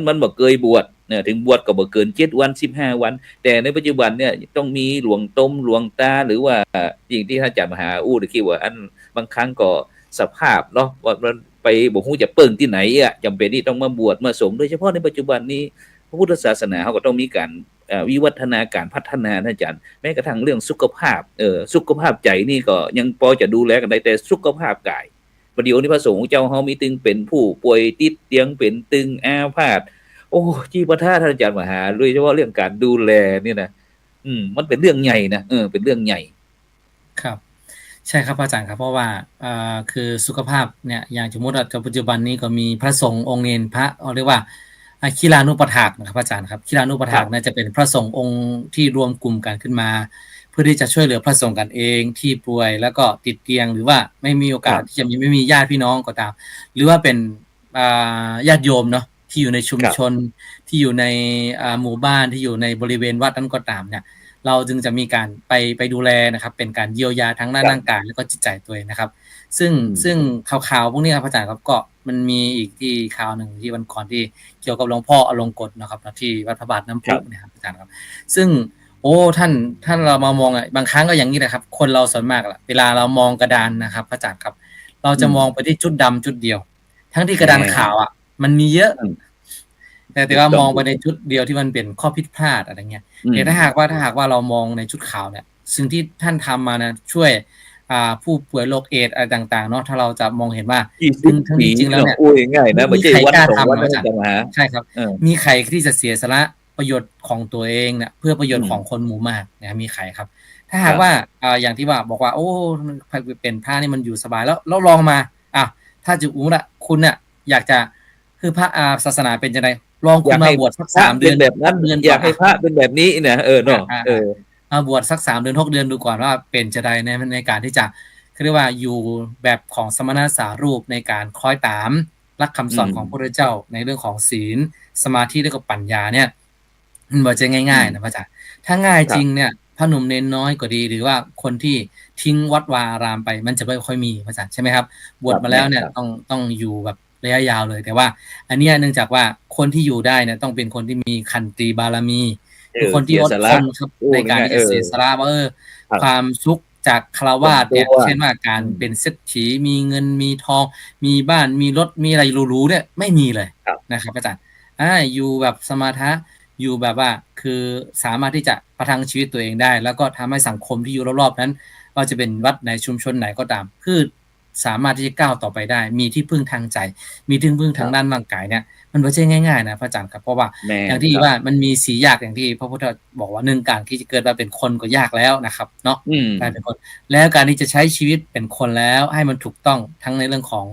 มันบ่เคยบวชเนี่ยถึงบวชก็บ่เกิน7 วัน15 วันแต่ในปัจจุบันเนี่ยต้องมีหลวงตมหลวงตาหรือว่าสิ่งที่ท่านอาจารย์มหาได้คิดว่าอันบางครั้งก็สภาพเนาะว่ามันไปบ่ฮู้จะเปิ้งที่ไหนจำเป็นที่ต้องมาบวชมาสงฆ์โดยเฉพาะในปัจจุบันนี้พระพุทธศาสนาเขาก็ต้องมีการวิวัฒนาการพัฒนานะอาจารย์แม้กระทั่งเรื่องสุขภาพสุขภาพใจนี่ก็ยังพอจะดูแลกันได้แต่สุขภาพกายประเดี๋ยวนี้พระสงฆ์เจ้าเฮามีตึงเป็นผู้ป่วยติดเตียงเป็นตึงอาพาธโอ้ที่ประท่าท่านอาจารย์มหาโดยเฉพาะเรื่องการดูแลเนี่ยนะมันเป็นเรื่องใหญ่นะเป็นเรื่องใหญ่ครับใช่ครับอาจารย์ครับเพราะว่าคือสุขภาพเนี่ยอย่างสมมติว่าปัจจุบันนี้ก็มีพระสงฆ์องค์เนรพระเรียกว่าคีลานุปถากนะครับอาจารย์ครับคีลานุปครับถากเนี่ยจะเป็นพระสงฆ์องค์ที่รวมกลุ่มกันขึ้นมาเพื่อที่จะช่วยเหลือพระสงฆ์กันเองที่ป่วยแล้วก็ติดเตียงหรือว่าไม่มีโอครับกาสที่จะไม่มีญาติพี่น้องก็ตามหรือว่าเป็นญาติโยมเนาะที่อยู่ในชุมครับชนที่อยู่ในหมู่บ้านที่อยู่ในบริเวณวัดนั้นก็ตามเนี่ย เราจึงจะมีการไปดูแลนะครับเป็นการเยียวยาทั้งด้านร่างครับกายแล้วก็จิตใจตัวเองนะครับซึ่งอืมซึ่งข่าวๆพวกนี้ครับอาจารย์ครับก็มันมีอีกที่ข่าวหนึ่งที่วันก่อนที่เกี่ยวกับหลวงพ่ออลงกฎนะครับที่วัดพระบาทน้ำพุครับเนี่ยครับอาจารย์ครับซึ่งโอ้ท่านเรามามองบางครั้งก็อย่างนี้แหละครับคนเราส่วนมากเวลาเรามองกระดานนะครับอาจารย์ครับเราอืมจะมองไปที่จุดดำจุดเดียวทั้งที่กระแน่ดานข่าวมันมีเยอะอืมแต่ถูกว่ามองไปในต้องถูกต้องจุดเดียวที่มันเป็นข้อผิดพลาดอะไรเงี้ย อืมแต่ถ้าหากว่าเรามองในชุดขาวเนี่ยสิ่งที่ท่านทำมานะช่วยผู้ป่วยโรคเอดส์อะไรต่างๆเนาะถ้าเราจะมองเห็นว่าทั้ง20 ปีจริงๆแล้วเนี่ยเนาะโอ้ยง่ายนะไม่มีใครใช่วันกล้าทำ2 วันนะนะอาจารย์ท่านอาจารย์มหาใช่ครับเออมีใครที่จะเสียสละประโยชน์ของตัวเองเนี่ยเพื่อประโยอืมชน์ของคนหมู่มากนะมีใครครับถ้าคหากว่ารับอย่างที่ว่าบอกว่าโอ้มันเป็นผ้านี่มันอยู่สบายแล้วลองมาถ้าจะอู้ละคุณเนี่ยอยากจะคือพระศาสนาเป็นยังไงลองคุณอยากให้มาบวชสักพระเป็สามเดือนนแบบนั้น6 เดือนก่อนอยากให้พระเป็นแบบนี้นะเนาะอ่ามาบวชสัก3 เดือน 6 เดือนดูก่อนว่าเป็นจะได้ในการที่จะเรียกว่าอยู่แบบของสมณสารูปในการคล้อยตามหลักคำสอนอืมของพระพุทธเจ้าในเรื่องของศีลสมาธิและก็ปัญญาเนี่ยมันบ่จะอืง่ายๆนะมพระอาจารย์ถ้าง่ายครับจริงเนี่ยพระหนุ่มเน้นน้อยก็ดีหรือว่าคนที่ทิ้งวัดวาอารามไปมันจะไม่ค่อยมีพระอาจารย์ใช่ไหมครับบครับวชมาแล้วเนี่ยแม่นครับต้องอยู่แบบระยะยาวเลยแต่ว่าอันเนี้ยเนื่องจากว่าคนที่อยู่ได้เนี่ยต้องเป็นคนที่มีขันติบารมี คือคนที่อดทเสียสละนครับโอ้ในการง่ายๆที่จะเสียสละว่าครับความสุขจากฆราวาสเนี่ยส่วนตัวเช่นว่าการอืมเป็นเศรษฐีมีเงินมีทองมีบ้านมีรถมีอะไรหรูๆเนี่ยไม่มีเลยครับนะครับอาจารย์อยู่แบบสมถะอยู่แบบว่าคือสามารถที่จะประทังชีวิตตัวเองได้แล้วก็ทำให้สังคมที่อยู่รอบๆนั้นว่าจะเป็นวัดไหนชุมชนไหนก็ตามคือ สามารถที่จะก้าวต่อไปได้มีที่พึ่งทางใจมีที่พึ่งทางด้านร่างกายเนี่ยมันไม่ใช่ง่ายๆนะพระอาจารย์ครับเพราะว่าแม่อย่างนครับที่ว่ามันมี4ยากอย่างที่พระพุทธบอกว่า1การที่จะเกิดมาเป็นคนก็ยากแล้วนะครับเนาะอืมการเป็นคนแล้วการที่จะใช้ชีวิตเป็นคนแล้วให้มันถูกต้องทั้งในเรื่องของ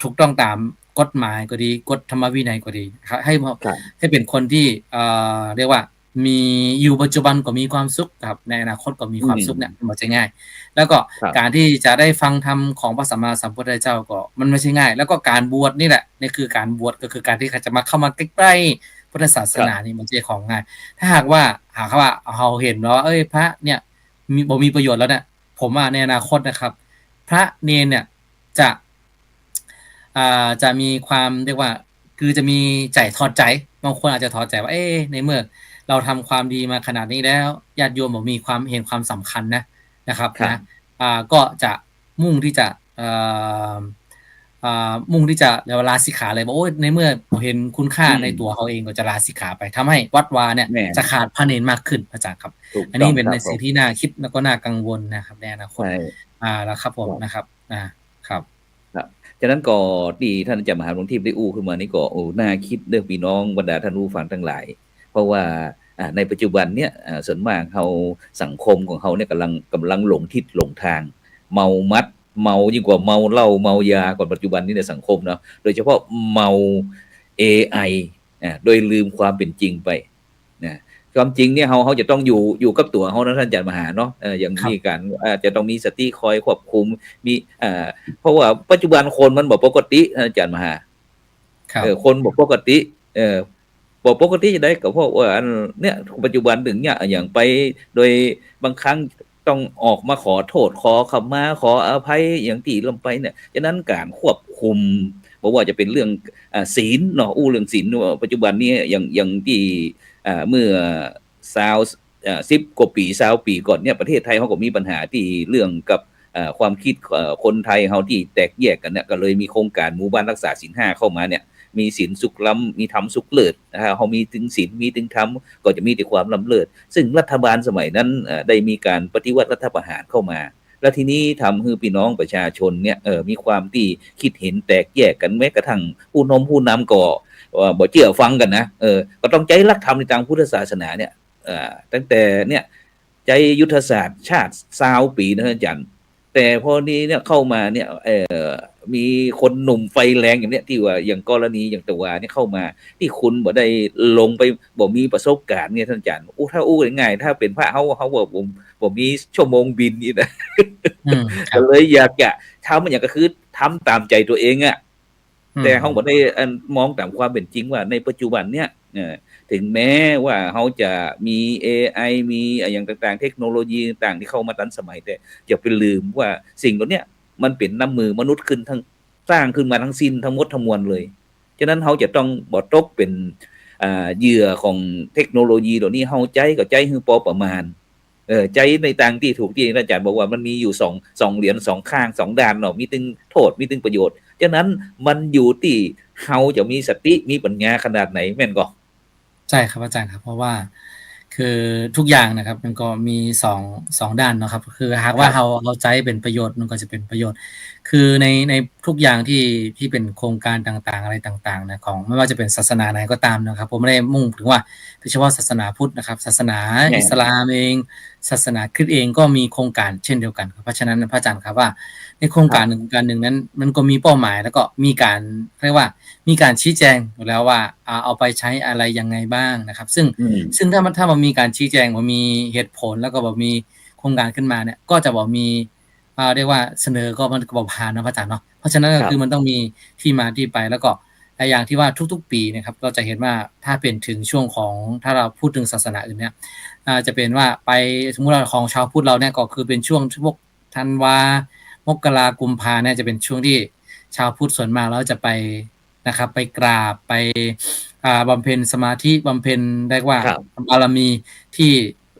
ถูกต้องตามกฎหมายก็ดีกฎธรรมวินัยก็ดีครับครับให้เป็นคนที่เรียกว่ามีอยู่ปัจจุบันก็มีความสุขครับในอนาคตก็มีอืมความสุขเนี่ยมันจะง่ายแล้วก็ครับการที่จะได้ฟังธรรมของพระสัมมาสัมพุทธเจ้าก็มันไม่ใช่ง่ายแล้วก็การบวชนี่แหละนี่คือการบวชก็คือการที่เขาจะมาเข้ามาใกล้ๆพุทธศาสครับนานี่มันจะของง่ายถ้าหากว่าเราเห็นว่าเอ้ยพระเนี่ยมีประโยชน์แล้วเนี่ยผมว่าในอนาคตนะครับ พระเนรเนี่ยจะจะมีความเรียกว่าคือจะมีใจถอดใจบางคนอาจจะถอดใจว่าในเมื่อเราทำความดีมาขนาดนี้แล้วญาติโยมบอกมีความเห็นความสำคัญนะครับครับนะก็จะมุ่งที่จะมุ่งที่จะลาสิกขาเลยบอกโอ้ยในเมื่อเห็นคุณค่าอืมในตัวเขาเองก็จะลาสิกขาไปทำให้วัดวาเนี่ยแม่นจะขาดพระเนรมากขึ้นอาจารย์ครับถูกอันนี้ต้องเป็นในสิ่งครับผมที่น่าคิดแล้วก็น่ากังวลนะครับในอนาคตใช่แล้วครับผมครับนะครับครับครับฉะนั้นก็ที่ท่านอาจารย์มหาหลวงทิพย์ได้อู้ขึ้นมานี่ก็โอ้น่าคิดเด้อพี่น้องบรรดาท่านผู้ฟังทั้งหลายเพราะว่าในปัจจุบันเนี่ยส่วนมากเราสังคมของเราเนี่ยกำลังหลงทิศหลงทางเมามัดเมายิ่งกว่าเมาเหล้าเมายาก่อนปัจจุบันนี้ในสังคมเนาะโดยเฉพาะเมาเอไอโดยลืมความเป็นจริงไปนะความจริงเนี่ยเขาจะต้องอยู่กับตัวเขานะท่านอาจารย์มหาเนาะอย่างครับมีการจะต้องมีสติคอยควบคุมมีเพราะว่าปัจจุบันคนมันบอกปกติอาจารย์มหาครับคนบอกปกติเออบอกปกติจะได้ก็เพราะว่าเนี่ยปัจจุบันถึงเนี่ยอย่างไปโดยบางครั้งต้องออกมาขอโทษขอขมาขออภัยอย่างที่ลงไปเนี่ยฉะนั้นการควบคุมบอกว่าจะเป็นเรื่องศีลเนาะเรื่องศีลปัจจุบันนี้อย่างที่เมื่อซาว10 กว่าปี20 ปีก่อนเนี่ยประเทศไทยเขาก็มีปัญหาที่เรื่องกับความคิดคนไทยเขาที่แตกแยกกันเนี่ยก็เลยมีโครงการหมู่บ้านรักษาศีล5เข้ามาเนี่ยมีศีลสุขล้ำมีธรรมสุขเลิศเขามีถึงศีลมีถึงธรรมก็จะมีแต่ความล้ำเลิศซึ่งรัฐบาลสมัยนั้นได้มีการปฏิวัติรัฐประหารเข้ามาแล้วทีนี้ทำให้พี่น้องประชาชนเนี่ยมีความที่คิดเห็นแตกแยกกันแม้กระทั่งผู้นำก็บ่เชื่อฟังกันนะก็ต้องใจรักธรรมในทางพุทธศาสนาเนี่ยตั้งแต่เนี่ยใจยุทธศาสตร์ชาติ20 ปีนะอาจารย์แต่พอนี้เนี่ยเข้ามาเนี่ยมีคนหนุ่มไฟแรงอย่างเนี้ยที่ว่าอย่างกรณีอย่างตัวเนี่ยเข้ามาที่คุณบ่ได้ลงไปบ่มีประสบการณ์เนี่ยท่านอาจารย์ถ้าง่ายๆถ้าเป็นพระเขาบอกผมมีชั่วโมงบินนี่นะ ค ก็รับเลยอยากจะทำอย่างก็คือทำตามใจตัวเองอะแต่เขาบ่ได้มองตามความเป็นจริงว่าในปัจจุบันเนี่ยถึงแม้ว่าเขาจะมี AI มีอย่างต่างๆเทคโนโลยีต่างๆที่เข้ามาทันสมัยแต่อย่าไปลืมว่าสิ่งเหล่านี้มันเป็นน้ำมือมนุษย์ขึ้นทั้งสร้างขึ้นมาทั้งสิ้นทั้งหมดทั้งมวลเลยฉะนั้นเขาจะต้องบ่ตกเป็นเหยื่อของเทคโนโลยีเหล่านี้เฮาใจก็ใจคือพอประมาณใจในทางที่ถูกที่อาจารย์บอกว่ามันมีอยู่สองเหรียญสองข้าง2ด้านเนาะมีทั้งโทษมีทั้งประโยชน์ฉะนั้นมันอยู่ที่เฮาจะมีสติมีปัญญาขนาดไหนแม่นก็ใช่ครับอาจารย์ครับเพราะว่าคือทุกอย่างนะครับมันก็มีสองด้านเนาะครับคือหากว่าครับเราใจเป็นประโยชน์มันก็จะเป็นประโยชน์คือในทุกอย่างที่เป็นโครงการต่างๆอะไรต่างๆนะของไม่ว่าจะเป็นศาสนาไหนก็ตามนะครับผมไม่ได้มุ่งถึงว่าโดยเฉพาะศาสนาพุทธนะครับศาสนาแม่นอิสลามเองศาสนาคริสต์เองก็มีโครงการเช่นเดียวกันครับเพราะฉะนั้นพระอาจารย์ครับว่าในโครงครับการหนึ่งนั้นมันก็มีเป้าหมายแล้วก็มีการเรียกว่ามีการชี้แจงอยู่แล้วว่าเอาไปใช้อะไรยังไงบ้างนะครับซึ่งถ้ามันมีการชี้แจงมันมีเหตุผลแล้วก็แบบมีโครงการขึ้นมาเนี่ยก็จะบอกมีเรียกว่าเสนอก็มันก็บอกผ่านนะพระอาจารย์เนาะเพราะฉะนั้นก็ครับคือมันต้องมีที่มาที่ไปแล้วก็อย่างที่ว่าทุกๆปีนะครับเราจะเห็นว่าถ้าเป็นถึงช่วงของถ้าเราพูดถึงศาสนาอื่นเนี่ยจะเป็นว่าไปสมมติเราของชาวพุทธเราเนี่ยก็คือเป็นช่วงพวกธันวามกรากุมภาเนี่ยจะเป็นช่วงที่ชาวพุทธส่วนมากแล้วจะไปนะครับไปกราบไปบำเพ็ญสมาธิบำเพ็ญได้ว่าครับบารมีที่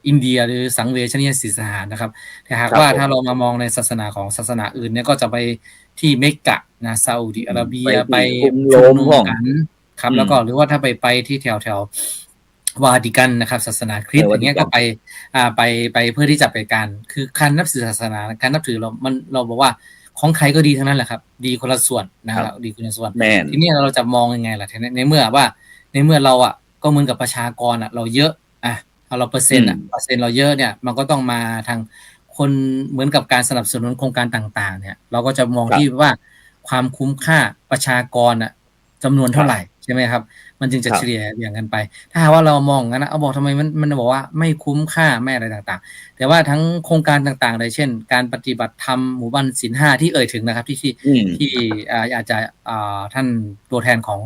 อินเดียหรือสังเวชนียสถานนะครับแต่หากครับผมว่าถ้าเรามามองในศาสนาของศาสนาอื่นเนี่ยก็จะไปที่เมกกะนะซาอุดิอาระเบีไปยไปที่กรุงโรชุมมห้องนุมกันครับอืมแล้วก็หรือว่าถ้าไปที่แถว วาติกันนะครับศาสนาคริสต์อย่างเงี้ยก็วาติกันไปเพื่อที่จะไปการคือการนับถือศาสนาการนับถือเราบอกว่าของใครก็ดีทั้งนั้นแหละครับดีคนละส่วนนะครับดีคนละส่วนแม่นทีนี้เราจะมองยังไงล่ะในเมื่อว่าในเมื่อเราอ่ะก็เหมือนกับประชากรอ่ะเราเยอะอ่ะเอาเราเปอร์เซ็นต์เราเยอะเนี่ยมันก็ต้องมาทางคนเหมือนกับการสนับสนุนโครงการต่างๆเนี่ยเราก็จะมองที่ว่าความคุ้มค่าประชากรอ่ะจำนวนเท่าไหร่ใช่ไหมครับมันจึงจะเฉลี่ยอย่างกันไปถ้าหากว่าเรามองงั้นนะเอาบอกทำไมมันบอกว่าไม่คุ้มค่าไม่อะไรต่างๆแต่ว่าทั้งโครงการต่างๆเลยเช่นการปฏิบัติธรรมหมู่บ้านศีล 5ที่เอ่ยถึงนะครับที่อาจจะท่านตัวแทนของ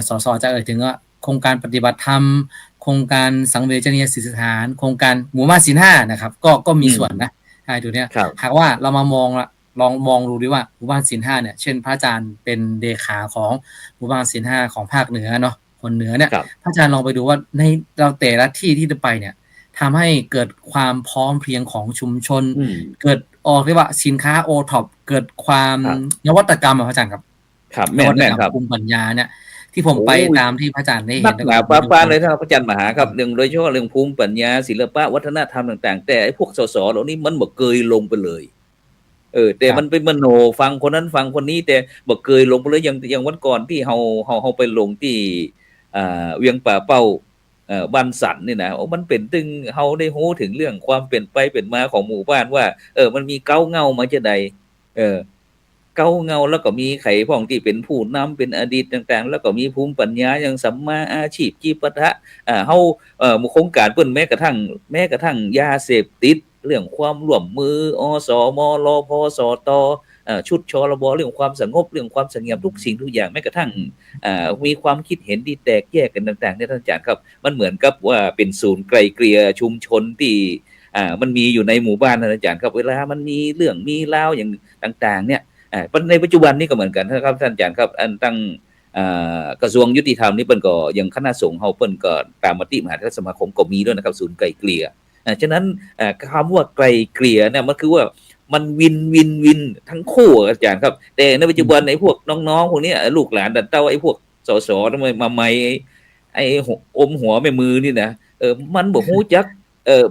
สสจะเอ่ยถึงว่าโครงการปฏิบัติธรรมโครงการสังเวชนียสถานโครงการหมู่บ้านศีล 5นะครับก็มีส่วนนะไอ้ตัวเนี้ยหากว่าเรามามองลองมองดูดิว่าหมู่บ้านศีล 5เนี่ยเช่นพระอาจารย์เป็นเลขาของหมู่บ้านศีล 5ของภาคเหนือเนาะคนเหนือเนี่ยพระอาจารย์ลองไปดูว่าในเราแต่ละที่ที่ไปเนี่ยทำให้เกิดความพร้อมเพรียงของชุมชนเกิดเรียกว่าสินค้าโอท็อปเกิดความนวัตกรรมพระอาจารย์ครับนวัตกรรมภูมิปัญญาเนี่ยที่ผมไปตามที่พระอาจารย์ได้เห็นนักป้าเลยครับพระอาจารย์มหาครับเรื่องโดยเฉพาะเรื่องภูมิปัญญาศิลปะวัฒนธรรมต่างๆแต่ไอ้พวกสสเหล่านี้มันบ่เคยลงไปเลยแต่มันเป็นมโนฟังคนนั้นฟังคนนี้แต่บ่เคยลงไปเลยอย่างวันก่อนที่เฮาไปลงที่เวียงป่าเป้าบ้านสันนี่นะมันเป็นตึงเฮาได้รู้ถึงเรื่องความเป็นไปเป็นมาของหมู่บ้านว่ามันมีเก้าเงามาจะใดเก้าเงาแล้วก็มีไขพ่องที่เป็นผู้นำเป็นอดีตต่างๆแล้วก็มีภูมิปัญญาอย่างสัมมาอาชีพจีปะทะเฮาโครงการเปิ้นแม้กระทั่งยาเสพติดเรื่องความร่วมมืออสมรพสตชุดชลบเรื่องความสงบเรื่องความสงบทุกสิ่งทุกอย่างแม้กระทั่งมีความคิดเห็นที่แตกแยกกันต่างๆเนี่ยท่านอาจารย์ครับมันเหมือนกับว่าเป็นศูนย์ไกลเกลี่ยชุมชนที่มันมีอยู่ในหมู่บ้านท่านอาจารย์ครับเวลามันมีเรื่องมีราวอย่างต่างๆเนี่ยในปัจจุบันนี้ก็เหมือนกันนะครับท่านอาจารย์ครับอันตั้งกระทรวงยุติธรรมนี่เปิ้นก็ยังคณะสงฆ์เฮาเปิ้นก็ตามมติมหาเถรสมาคมก็มีด้วยนะครับศูนย์ไกลเกลี่ยฉะนั้นคำว่าไกลเกลี่ยเนี่ยมันคือว่ามันวินทั้งคู่อาจารย์ครับแต่ในปัจจุบันไอ้พวกน้องๆพวกนี้ลูกหลานดันเต้าไอ้พวกสสทำไมมาไม่ไอ้อมหัวแม่มือนี่นะมันบ่ฮู้จัก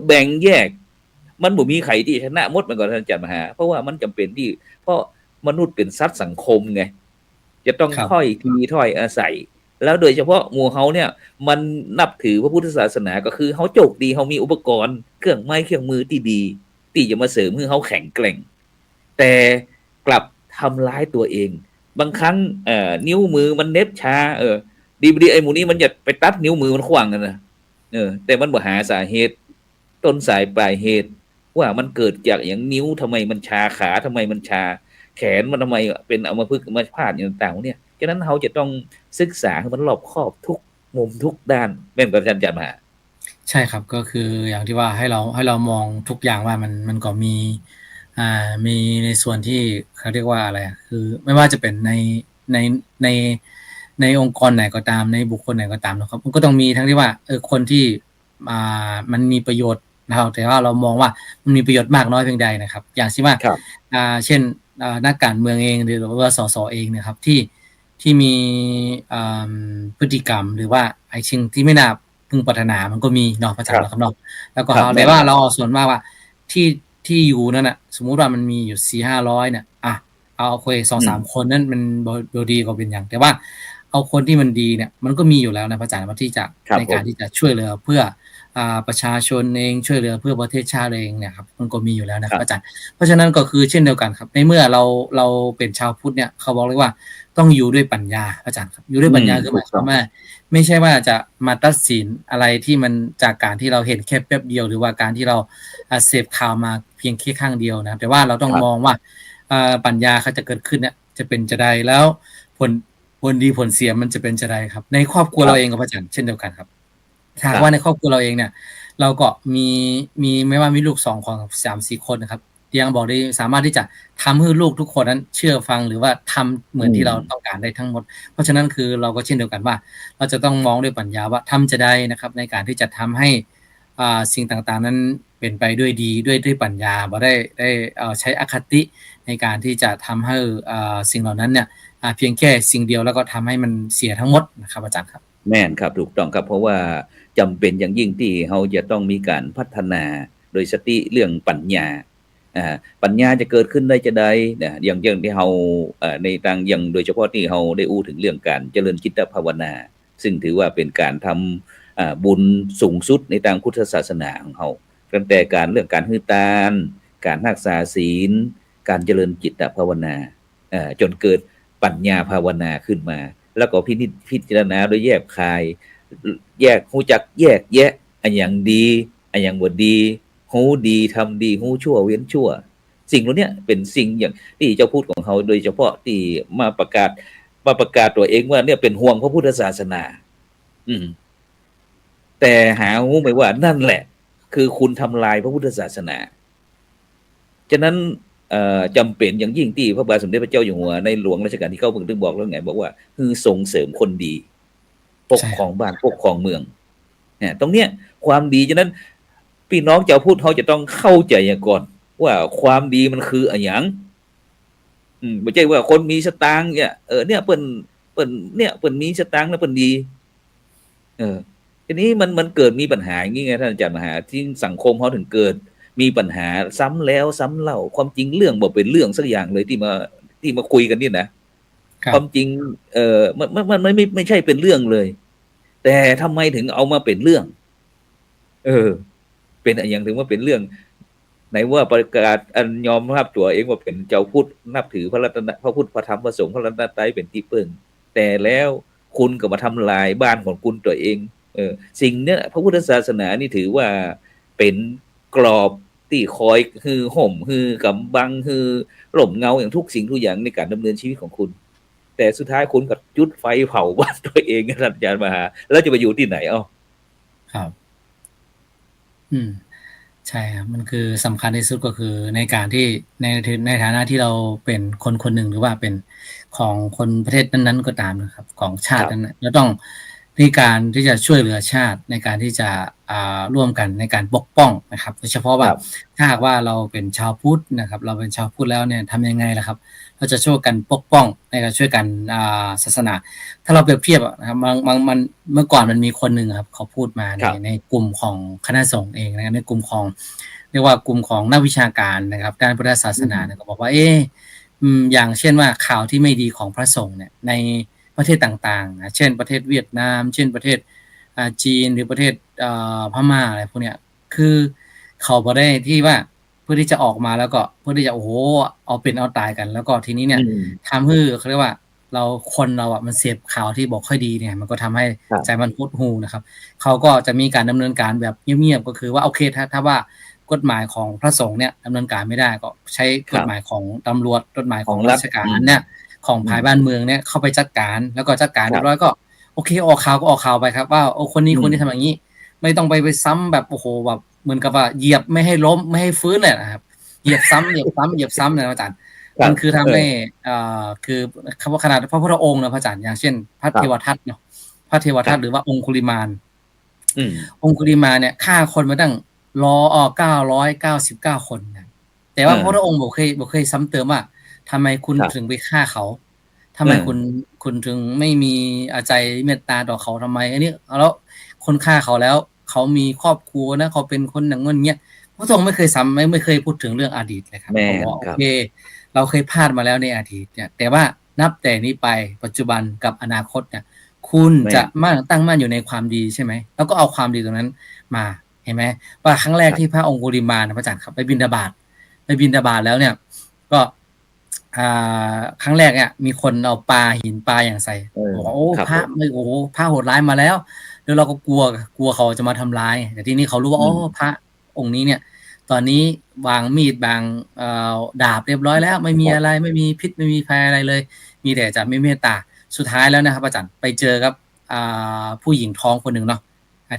แบ่งแยกมันบ่มีใครที่ชนะหมดมันก็ท่านอาจารย์มหาเพราะว่ามันจำเป็นที่เพราะมนุษย์เป็นสัตว์สังคมไงจะต้องถ้อยทีถ้อยอาศัยแล้วโดยเฉพาะหมู่เฮาเนี่ยมันนับถือพระพุทธศาสนาก็คือเฮาโชคดีเฮามีอุปกรณ์เครื่องไม้เครื่องมือที่ดีที่จะมาเสริมให้เฮาแข็งแกร่งแต่กลับทำร้ายตัวเองบางครั้งนิ้วมือมันเน็บชาดีไอ้หมู่นี้มันจะไปตัดนิ้วมือมันขว้างกันนะแต่มันบ่หาสาเหตุต้นสายปลายเหตุว่ามันเกิดจากอย่างนิ้วทำไมมันชาขาทำไมมันชาแขนมันทำไมเป็นอัมพฤกษ์อัมพาตอย่างต่างๆเนี่ยฉะนั้นเราจะต้องศึกษาให้มันรอบคอบทุกมุมทุกด้านแม่นกับอาจารย์มาใช่ครับก็คืออย่างที่ว่าให้เรามองทุกอย่างว่ามันก็มีในส่วนที่เขาเรียกว่าอะไรคือไม่ว่าจะเป็นในในในองค์กรไหนก็ตามในบุคคลไหนก็ตามนะครับมันก็ต้องมีทั้งที่ว่าคนที่มันมีประโยชน์นะครับแต่ว่าเรามองว่ามันมีประโยชน์มากน้อยเพียงใดนะครับอย่างเช่นว่าเช่นนักการเมืองเองหรือว่าสสเองนะครับที่มีพฤติกรรมหรือว่าไอ้สิ่งที่ไม่น่าพึงปรารถนามันก็มีเนาะพระอาจารย์ครับเนาะแล้วก็แต่ว่าเราส่วนมากว่าที่อยู่นั่นน่ะสมมุติว่ามันมีอยู่ 400-500 เนี่ยเอาคุย 2-3 คนนั้นมันบ่ดีก็เป็นอย่างแต่ว่าเอาคนที่มันดีเนี่ยมันก็มีอยู่แล้วนะพระอาจารย์ว่าที่จะในการที่จะช่วยเหลือเพื่อประชาชนเองช่วยเหลือเพื่อประเทศชาติเองเนี่ยครับมันก็มีอยู่แล้วนะอาจารย์เพราะฉะนั้นก็คือเช่นเดียวกันครับในเมื่อเราเป็นชาวพุทธเนี่ยเขาบอกเลยว่าต้องอยู่ด้วยปัญญาอาจารย์ครับอยู่ด้วยปัญญาคือหมายความว่าไม่ใช่ว่าจะมาตัดสินอะไรที่มันจากการที่เราเห็นแค่แป๊บเดียวหรือว่าการที่เราเสพข่าวมาเพียงแค่ข้างเดียวนะแต่ว่าเราต้องมองว่าปัญญาเขาจะเกิดขึ้นเนี่ยจะเป็นจะได้แล้วผลดีผลเสียมันจะเป็นจะได้ครับในครอบครัวเราเองกับพระอาจารย์เช่นเดียวกันครับถ้าว่าในครอบครัวเราเองเนี่ยเราก็มีไม่ว่ามีลูก2คน3-4 คนนะครับยังบอกได้สามารถที่จะทำให้ลูกทุกคนนั้นเชื่อฟังหรือว่าทำเหมือนที่เราต้องการได้ทั้งหมดเพราะฉะนั้นคือเราก็เช่นเดียวกันว่าเราจะต้องมองด้วยปัญญาว่าทำจะได้นะครับในการที่จะทำให้สิ่งต่างๆนั้นเป็นไปด้วยดีด้วยปัญญาบ่ได้ใช้อคติในการที่จะทำให้สิ่งเหล่านั้นเนี่ยเพียงแค่สิ่งเดียวแล้วก็ทำให้มันเสียทั้งหมดนะครับอาจารย์ครับแม่นครับถูกต้องครับเพราะว่า จำเป็นอย่างยิ่งที่เราจะต้องมีการพัฒนาโดยสติเรื่องปัญญาปัญญาจะเกิดขึ้นได้จะได้นะอย่างที่เราในทางอย่างโดยเฉพาะที่เราได้อู้ถึงเรื่องการเจริญจิตภาวนาซึ่งถือว่าเป็นการทำบุญสูงสุดในทางพุทธศาสนาของเราตั้งแต่การเรื่องการให้ทานการรักษาศีลการเจริญจิตภาวนาจนเกิดปัญญาภาวนาขึ้นมาแล้วก็พิจารณาโดยแยกคายแยกรู้จักแยกแยะอันอย่างดีอันอย่างบ่ดีหูดีทำดีหูชั่วเว้นชั่วสิ่งเหล่านี้เป็นสิ่งอย่างที่เจ้าพูดของเขาโดยเฉพาะที่มาประกาศตัวเองว่าเนี่ยเป็นห่วงพระพุทธศาสนาแต่หารู้ไหมว่านั่นแหละคือคุณทำลายพระพุทธศาสนาฉะนั้นจำเป็นอย่างยิ่งที่พระบาทสมเด็จพระเจ้าอยู่หัวในหลวงรัชกาลที่9ถึงบอกแล้วไงบอกว่าคือส่งเสริมคนดีปกครองบ้านปกครองเมืองเนี่ยตรงเนี้ยความดีฉะนั้นพี่น้องชาวพุทธเขาจะต้องเข้าใจก่อนว่าความดีมันคืออะไรอย่างไม่ใช่ว่าคนมีสตางค์เนี่ยเนี่ยเปิ้นเนี่ยเปิ้นมีสตางค์แล้วเปิ้นดีทีนี้มันเกิดมีปัญหาอย่างงี้ไงท่านอาจารย์มหาที่สังคมเขาถึงเกิดมีปัญหาซ้ำแล้วซ้ำเล่าความจริงเรื่องบ่เป็นเรื่องสักอย่างเลยที่มาคุยกันนี่นะความจริงมันไม่ใช่เป็นเรื่องเลยแต่ทำไมถึงเอามาเป็นเรื่องเป็นอย่างถึงว่าเป็นเรื่องไหนว่าประกาศยอมรับตัวเองว่าเป็นเจ้าพุทธนับถือพระพุทธพระธรรมพระสงฆ์พระรัตนตรัยเป็นที่พึ่งแต่แล้วคุณก็มาทำลายบ้านของคุณตัวเองสิ่งเนี้ยพระพุทธศาสนานี่ถือว่าเป็นกรอบที่คอยคือห่มคือกำบังคือหล่มเงาอย่างทุกสิ่งทุกอย่างในการดำเนินชีวิตของคุณแต่สุดท้ายคุณก็จุดไฟเผาบ้านตัวเองท่านอาจารย์มหาแล้วจะไปอยู่ที่ไหนครับใช่ครับมันคือสำคัญที่สุดก็คือในการที่ในฐานะที่เราเป็นคนหนึ่งหรือว่าเป็นของคนประเทศนั้นๆก็ตามนะครับของชาตินั้นเราต้องในการที่จะช่วยเหลือชาติในการที่จะร่วมกันในการปกป้องนะครับโดยเฉพาะว่าถ้าหากว่าเราเป็นชาวพุทธนะครับเราเป็นชาวพุทธแล้วเนี่ยทำยังไงล่ะครับเราจะช่วยกันปกป้องในการช่วยกันศาสนาถ้าเราเปรียบเทียบนะครับมันเมื่อก่อนมันมีคนหนึ่งครับเขาพูดมาในกลุ่มของคณะสงฆ์เองนะในกลุ่มของเรียกว่ากลุ่มของนักวิชาการนะครับด้านพุทธศาสนาเนี่ยก็บอกว่าอย่างเช่นว่าข่าวที่ไม่ดีของพระสงฆ์เนี่ยในประเทศต่างๆเช่นประเทศเวียดนามเช่นประเทศจีนหรือประเทศพม่าอะไรพวกเนี้ยคือเขาบ่ได้ที่ว่าเพื่อที่จะออกมาแล้วก็เพื่อที่จะโอ้โหเอาเป็นเอาตายกันแล้วก็ทีนี้เนี่ยทำให้เขาเรียกว่าคนเรามันเสพข่าวที่บอกค่อยดีเนี่ยมันก็ทำให้ใจมันหดหู่นะครับเขาก็จะมีการดำเนินการแบบเงียบๆก็คือว่าโอเคถ้าว่ากฎหมายของพระสงฆ์เนี่ยดำเนินการไม่ได้ก็ใช้กฎหมายของตำรวจกฎหมายของราชการเนี่ยของภายบ้านเมืองเนี่ยเข้าไปจัดการแล้วก็จัดการเรียบร้อยก็โอเคออกข่าวก็ออกข่าวไปครับว่าคนนี้ทำอย่างนี้ไม่ต้องไปซ้ำแบบโอ้โหแบบเหมือนกับว่าเหยียบไม่ให้ล้มไม่ให้ฟื้นเลยนะครับเหยียบซ้ำนะอาจารย์มันคือทำให้คือคำว่าขนาดพระพุทธองค์นะพระอาจารย์อย่างเช่นพระเทวทัตเนาะพระเทวทัตหรือว่าองคุลิมานเนี่ยฆ่าคนมาตั้ง999 คนนะแต่ว่าพระองค์บอกเคยซ้ำเติมว่าทำไมคุณถึงไปฆ่าเขาทำไมคุณถึงไม่มีใจเมตตาต่อเขาทำไมอันนี้แล้วคนฆ่าเขาแล้วเขามีครอบครัวนะเขาเป็นคนอย่างนั้นเงี้ยพระองค์ไม่เคยซ้ำไม่เคยพูดถึงเรื่องอดีตเลยครับเขาบอกโอเคเราเคยพลาดมาแล้วในอดีตเนี่ยแต่ว่านับแต่นี้ไปปัจจุบันกับอนาคตเนี่ยคุณจะตั้งมั่นอยู่ในความดีใช่ไหมแล้วก็เอาความดีตรงนั้นมาเห็นไหมว่าครั้งแรกที่พระองคุลิมานพระอาจารย์ครับไปบิณฑบาตแล้วเนี่ยก็ครั้งแรกเนี่ยมีคนเอาหินปลาอย่างใส่บอกโอ้พระไม่โอ้พระโหดร้ายมาแล้วแล้วเราก็กลัวเขาจะมาทำร้ายแต่ที่นี่เขารู้ว่าพระองค์นี้เนี่ยตอนนี้วางมีดบางดาบเรียบร้อยแล้วไม่มีอะไรไม่มีพิษไม่มีภัยอะไรเลยมีแต่จะไม่เมตตาสุดท้ายแล้วนะครับอาจารย์ไปเจอกับผู้หญิงท้องคนหนึ่งเนาะ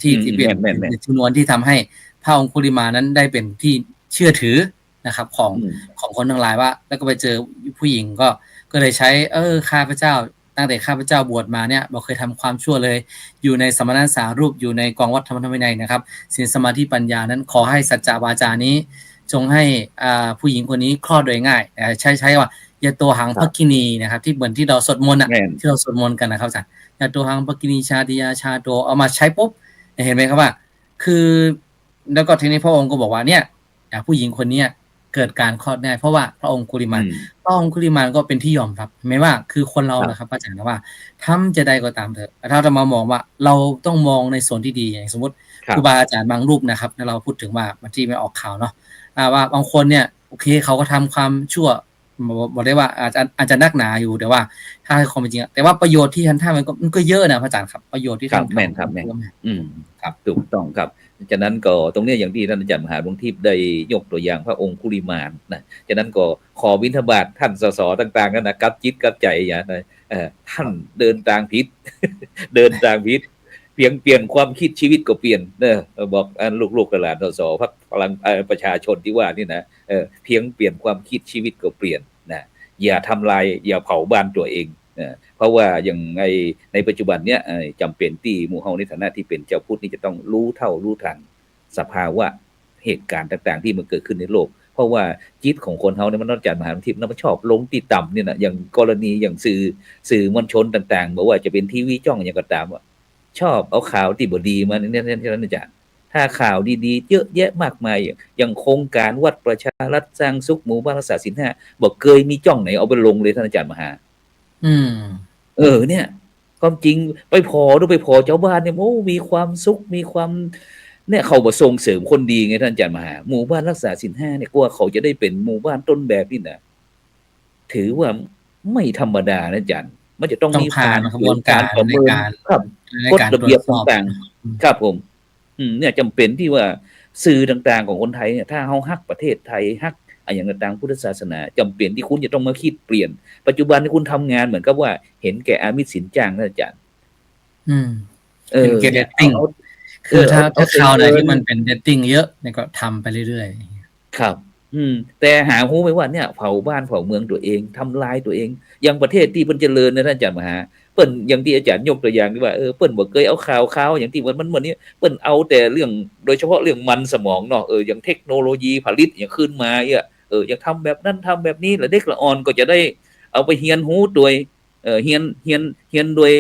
ที่เป็นชนวนที่ทำให้พระองคุลิมานนั้นได้เป็นที่เชื่อถือนะครับของคนทั้งหลายว่าแล้วก็ไปเจอผู้หญิงก็เลยใช้ข้าพเจ้าตั้งแต่ข้าพเจ้าบวชมาเนี่ยบ่เคยทำความชั่วเลยอยู่ในสมณสารูปอยู่ในกองวัดธรรมวินัยนะครับศีลสมาธิปัญญานั้นขอให้สัจจะวาจานี้จงให้ผู้หญิงคนนี้คลอดโดยง่ายใช้ว่ายะโตหังภักคินีนะครับที่เหมือนที่เราสวดมนต์ที่เราสวดมนต์กันนะครับอาจารย์ยะโตหังภักคินีชาติยาชาโตเอามาใช้ปุ๊บ เห็นไหมครับว่าคือแล้วก็ทีนี้พระองค์ก็บอกว่าเนี่ยผู้หญิงคนเนี้ยเกิดการคลอดได้เพราะว่าพระองค์กุลิ อื มาน ม พระองค์กุลิมานก็เป็นที่ยอมรับเห็นไหมว่าคือคนเรา ครับ นะครับพระอาจารย์นะว่าทำจะใดก็ตามเถอะถ้าเรามามองว่าเราต้องมองในส่วนที่ดีอย่างสมมุติ ครั ครู บ บาอาจารย์บางรูปนะครับถ้าเราพูดถึงว่ามันที่ไม่ออกข่าวเนาะว่าบางคนเนี่ยโอเคเขาก็ทำความชั่วบอกได้ว่าอาจจะนักหนาอยู่แต่ว่าถ้าให้ความเป็นจริงแต่ว่าประโยชน์ที่ท่านทำมันก็เยอะนะพระอาจารย์ครับประโยชน์ที่ ครั ท่า บ น แม่น ทำ ครับแม่น เยอะมาก อืม ครับ ถูกต้องครับฉะนั้นก็ตรงเนี้ยอย่างที่ท่านอาจารย์มหาหลวงทิพย์ได้ยกตัวอย่างพระองคุลิมานนะฉะนั้นก็ขอบิณฑบาตท่านสสต่างๆนั่นนะกับจิตกับใจอย่านะท่านเดินทางผิด เดินทางผิดเพียงเปลี่ยนความคิดชีวิตก็เปลี่ยนเนอะบอกลูกๆหลานสสพรรคพลังประชาชนที่ว่านี่นะเพียงเปลี่ยนความคิดชีวิตก็เปลี่ยนนะอย่าทำลายอย่าเผาบ้านตัวเองเพราะว่าอย่างในปัจจุบันเนี้ยจำเป็นที่หมู่เฮาในฐานะที่เป็นเจ้าพุทธนี่จะต้องรู้เท่ารู้ทันสภาวะเหตุการณ์ต่างๆที่มันเกิดขึ้นในโลก เพราะว่าจิตของคนเฮาเนี่ยมันนอกจากมหาทิพย์มันชอบลงที่ต่ำเนี่ยนะอย่างกรณีอย่างสื่อมวลชนต่างๆบอกว่าจะเป็นทีวีจ้องอย่างก็ตามว่าชอบเอาข่าวที่บ่ดีมาเนี่ยนั่นอาจารย์ถ้าข่าวดีๆเยอะแยะมากมายอย่างโครงการวัดประชารัฐสร้างสุขหมู่บ้านรักษาศีลห้าบอกเคยมีจ้องไหนเอาไปลงเลยท่านอาจารย์มหา อืม เนี่ยความจริงไปพอดูไปพอเจ้าบ้านเนี่ยโอ้มีความสุขมีความเนี่ยเขาบ่ส่งเสริมคนดีไงท่านอาจารย์มหาหมู่บ้านรักษาศีลห้าเนี่ยกว่าเขาจะได้เป็นหมู่บ้านต้นแบบนี่นะถือว่าไม่ธรรมดานะอาจารย์มันจะต้อง ต้อง มี ผ่านกระบวนการ ประ ใน เมิน การ ครับ ใน กฎ การ ระ ตรว เบีย จ บ สอบ ต่างๆครับผมเนี่ยจำเป็นที่ว่าสื่อต่างๆของคนไทยเนี่ยถ้าเฮาฮักประเทศไทยฮักอย่างต่างๆพุทธศาสนาจำเป็นที่คุณจะต้องมาคิดเปลี่ยนปัจจุบันที่คุณทำงานเหมือนกับว่าเห็นแก่อามิตสินจ้างนะอาจารย์ อืมเป็นเกรดเรตติ้งคือถ้าข่าวไหนที่มันเป็นเรตติ้งเยอะเนี่ยก็ทำไปเรื่อยๆครับแต่หารู้ไหมว่าเนี่ยเผาบ้านเผาเมืองตัวเองทำลายตัวเองอย่างประเทศที่เพิ่นเจริญนะท่านอาจารย์มหาเปิ้นอย่างที่อาจารย์ยกตัวอย่างที่ว่าเปิ้นบ่เคยเอาข่าวอย่างที่มันเหมือนนี้เปิ้นเอาแต่เรื่องโดยเฉพาะเรื่องมันสมองเนาะอย่างเทคโนโลยีผลิตอย่างขึ้นมาอยากทำแบบนั้นทำแบบนี้แล้วเด็กละอ่อนก็จะได้เอาไปเรียนรู้โดยเรียนโดย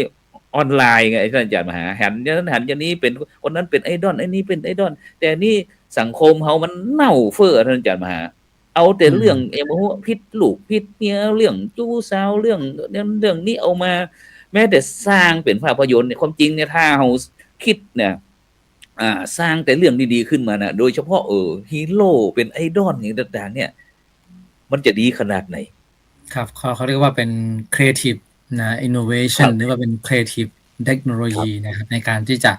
ออนไลน์ไงท่านอาจารย์มหาหันอย่างนั้นหันอย่างนี้เป็นคนนั้นเป็นไอดอลไอ้นี้เป็นไอดอลแต่นี่สังคมเฮามันเน่าเฟ้อท่านอาจารย์มหาเอาแต่เรื่องบ่ฮู้พิษลูกพิษเมียเรื่องจู้สาวเรื่องนี้เอามาแม้แต่สร้างเป็นภาพยนตร์เนี่ยความจริงเนี่ยถ้าเฮาคิดเนี่ยสร้างแต่เรื่องดีๆขึ้นมาน่ะโดยเฉพาะฮีโร่เป็นไอดอลอย่างต่างๆเนี่ยมันจะดีขนาดไหนครับเขาเรียกว่าเป็น creative นะ innovation หรือว่าเป็น creative technology นะครับในการที่จะ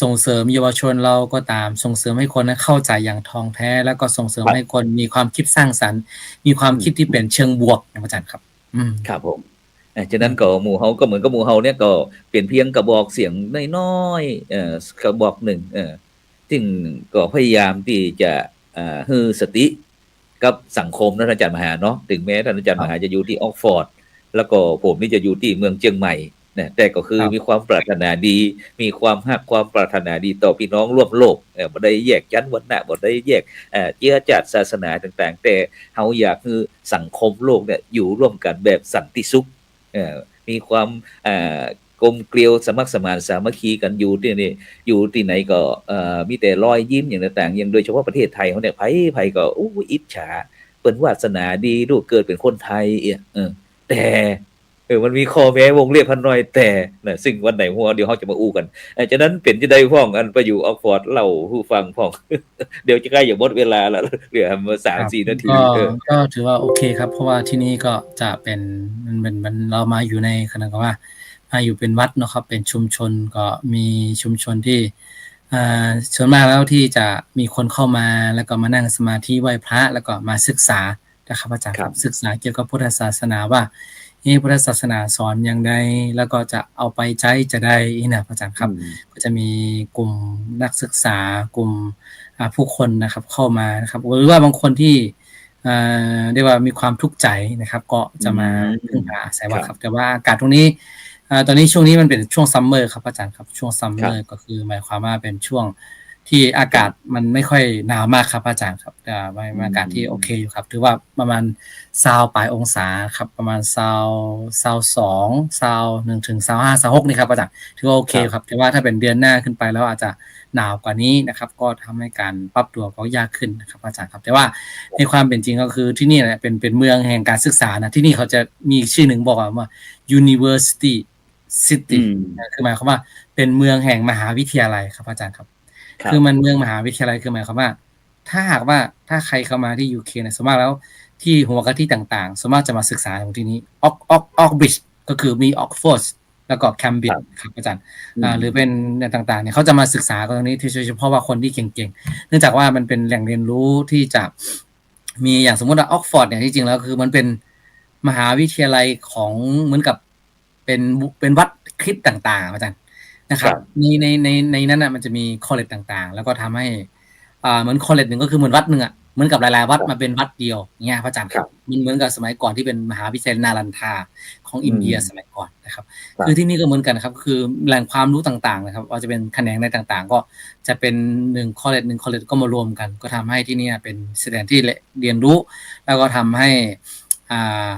ส่งเสริมเยาวชนเราก็ตามส่งเสริมให้คนนั้นเข้าใจอย่างท่องแท้แล้วก็ส่งเสริมให้คนมีความคิดสร้างสรรค์มีความคิดที่เป็นเชิงบวกนะอาจารย์ครับครับผมฉะนั้นก็หมู่เฮาก็เหมือนกับหมู่เฮาเนี่ยก็เป็นเพียงกระบอกเสียงน้อยๆกระบอกหนึ่งซึ่งก็พยายามที่จะฮือสติกับสังคมนะท่านอาจารย์มหาเนาะถึงแม้ท่านอาจารย์มหาจะอยู่ที่ออกฟอร์ดแล้วก็ผมนี่จะอยู่ที่เมืองเชียงใหม่นะแต่ก็คือมีความปรารถนาดีมีความฮักความปรารถนาดีต่อพี่น้องร่วมโลกบ่ได้แยกชั้นวรรณะบ่ได้แยกเชื้อชาติศาสนาต่างๆแต่เฮาอยากให้สังคมโลกเนี่ยอยู่ร่วมกันแบบสันติสุขมีความกลมเกลียวสมัครสมานสามัคคีกันอยู่ที่ไหนก็มีแต่รอยยิ้มอย่างต่างๆอย่างโดยเฉพาะประเทศไทยเฮาเนี่ยไผก็อิจฉาเปิ้นวาสนาดีลูกเกิดเป็นคนไทยแต่มันมีข้อแม้วงเล็บพันน้อยแต่นะซึ่งวันไหนเดี๋ยวเฮาจะมาอู้กันฉะนั้นเป็นจังได๋พ้องไปอยู่ออกฟอร์ดเล่าผู้ฟังพ้อง เดี๋ยวจะใกล้จะหมดเวลาแล้วเหลือมา 3-4 นาทีก็ถือว่าโอเคครับเพราะว่าที่นี่ก็จะเป็นมันเรามาอยู่ในขนาดว่ามาอยู่เป็นวัดเนาะครับเป็นชุมชนก็มีชุมชนที่ส่วนมากแล้วที่จะมีคนเข้ามาแล้วก็มานั่งสมาธิไหว้พระแล้วก็มาศึกษานะครับอาจารย์ครับศึกษาเกี่ยวกับพุทธศาสนาว่าพุทธศาสนาสอนอย่างไรแล้วก็จะเอาไปใช้จะได้นะอาจารย์ครับก็จะมีกลุ่มนักศึกษากลุ่มผู้คนนะครับเข้ามานะครับหรือว่าบางคนที่เรียกว่ามีความทุกข์ใจนะครับก็จะมาพึ่งพาอาศัยวัดครับแต่ว่าอากาศตรงนี้ตอนนี้ช่วงนี้มันเป็นช่วงซัมเมอร์ครับอาจารย์ครับช่วงซัมเมอร์ก็คือหมายความว่าเป็นช่วง ที่อากาศมันไม่ค่อยหนาวมากครับอาจารย์ครับไม่อากาศที่โอเคอยู่ครับถือว่าประมาณ20ปลายองศาครับประมาณ22 21ถึง25 26นี่ครับอาจารย์ถือว่าโอเคครับแต่ว่าถ้าเป็นเดือนหน้าขึ้นไปแล้วอาจจะหนาวกว่านี้นะครับก็ทำให้การปรับตัวก็ยากขึ้นนะครับอาจารย์ครับแต่ว่าในความเป็นจริงก็คือที่นี่เนี่ยเป็นเมืองแห่งการศึกษานะที่นี่เขาจะมีชื่อหนึ่งบอกว่า University อื City ม คือหมายความว่าเป็นเมืองแห่งมหาวิทยาลัยครับอาจารย์ครับ ครั คื บ อมันเมืองมหาวิทยาลัยคือหมายความว่า ถ้าหากว่าถ้าใครเข้ามาที่ UK เนี่ยส่วนมากแล้วที่หัวกะทิต่างๆส่วนมากจะมาศึกษาตรงที่นี้Oxbridge ก็คือมี Oxford แล้วก็ Cambridge ครับอาจารย์หรือเป็นต่างๆเนี่ยเขาจะมาศึกษาตรงนี้ที่โดยเฉพาะว่าคนที่เก่งๆเนื่องจากว่ามันเป็นแหล่งเรียนรู้ที่จะมีอย่างสมมติว่า Oxford เนี่ยที่จริงแล้วคือมันเป็นมหาวิทยาลัยของเหมือนกับเป็นวัดคริสต์ต่างๆอาจารย์นะครับในนั้นน่ะมันจะมีคอลเลจต่างๆแล้วก็ทำให้เหมือนคอลเลจหนึ่งก็คือเหมือนวัดหนึ่งอ่ะเหมือนกับหลายๆวัดมาเป็นวัดเดียวเงี้ยพระอาจารย์ครับมันเหมือนกับสมัยก่อนที่เป็นมหาวิทยาลัยนาลันทาของอินเดียสมัยก่อนนะครับคือที่นี่ก็เหมือนกันครับคือแหล่งความรู้ต่างๆนะครับว่าจะเป็นแขนงในต่างๆก็จะเป็น1คอลเลจก็มารวมกันก็ทำให้ที่นี่เป็นสถานที่เรียนรู้แล้วก็ทำให้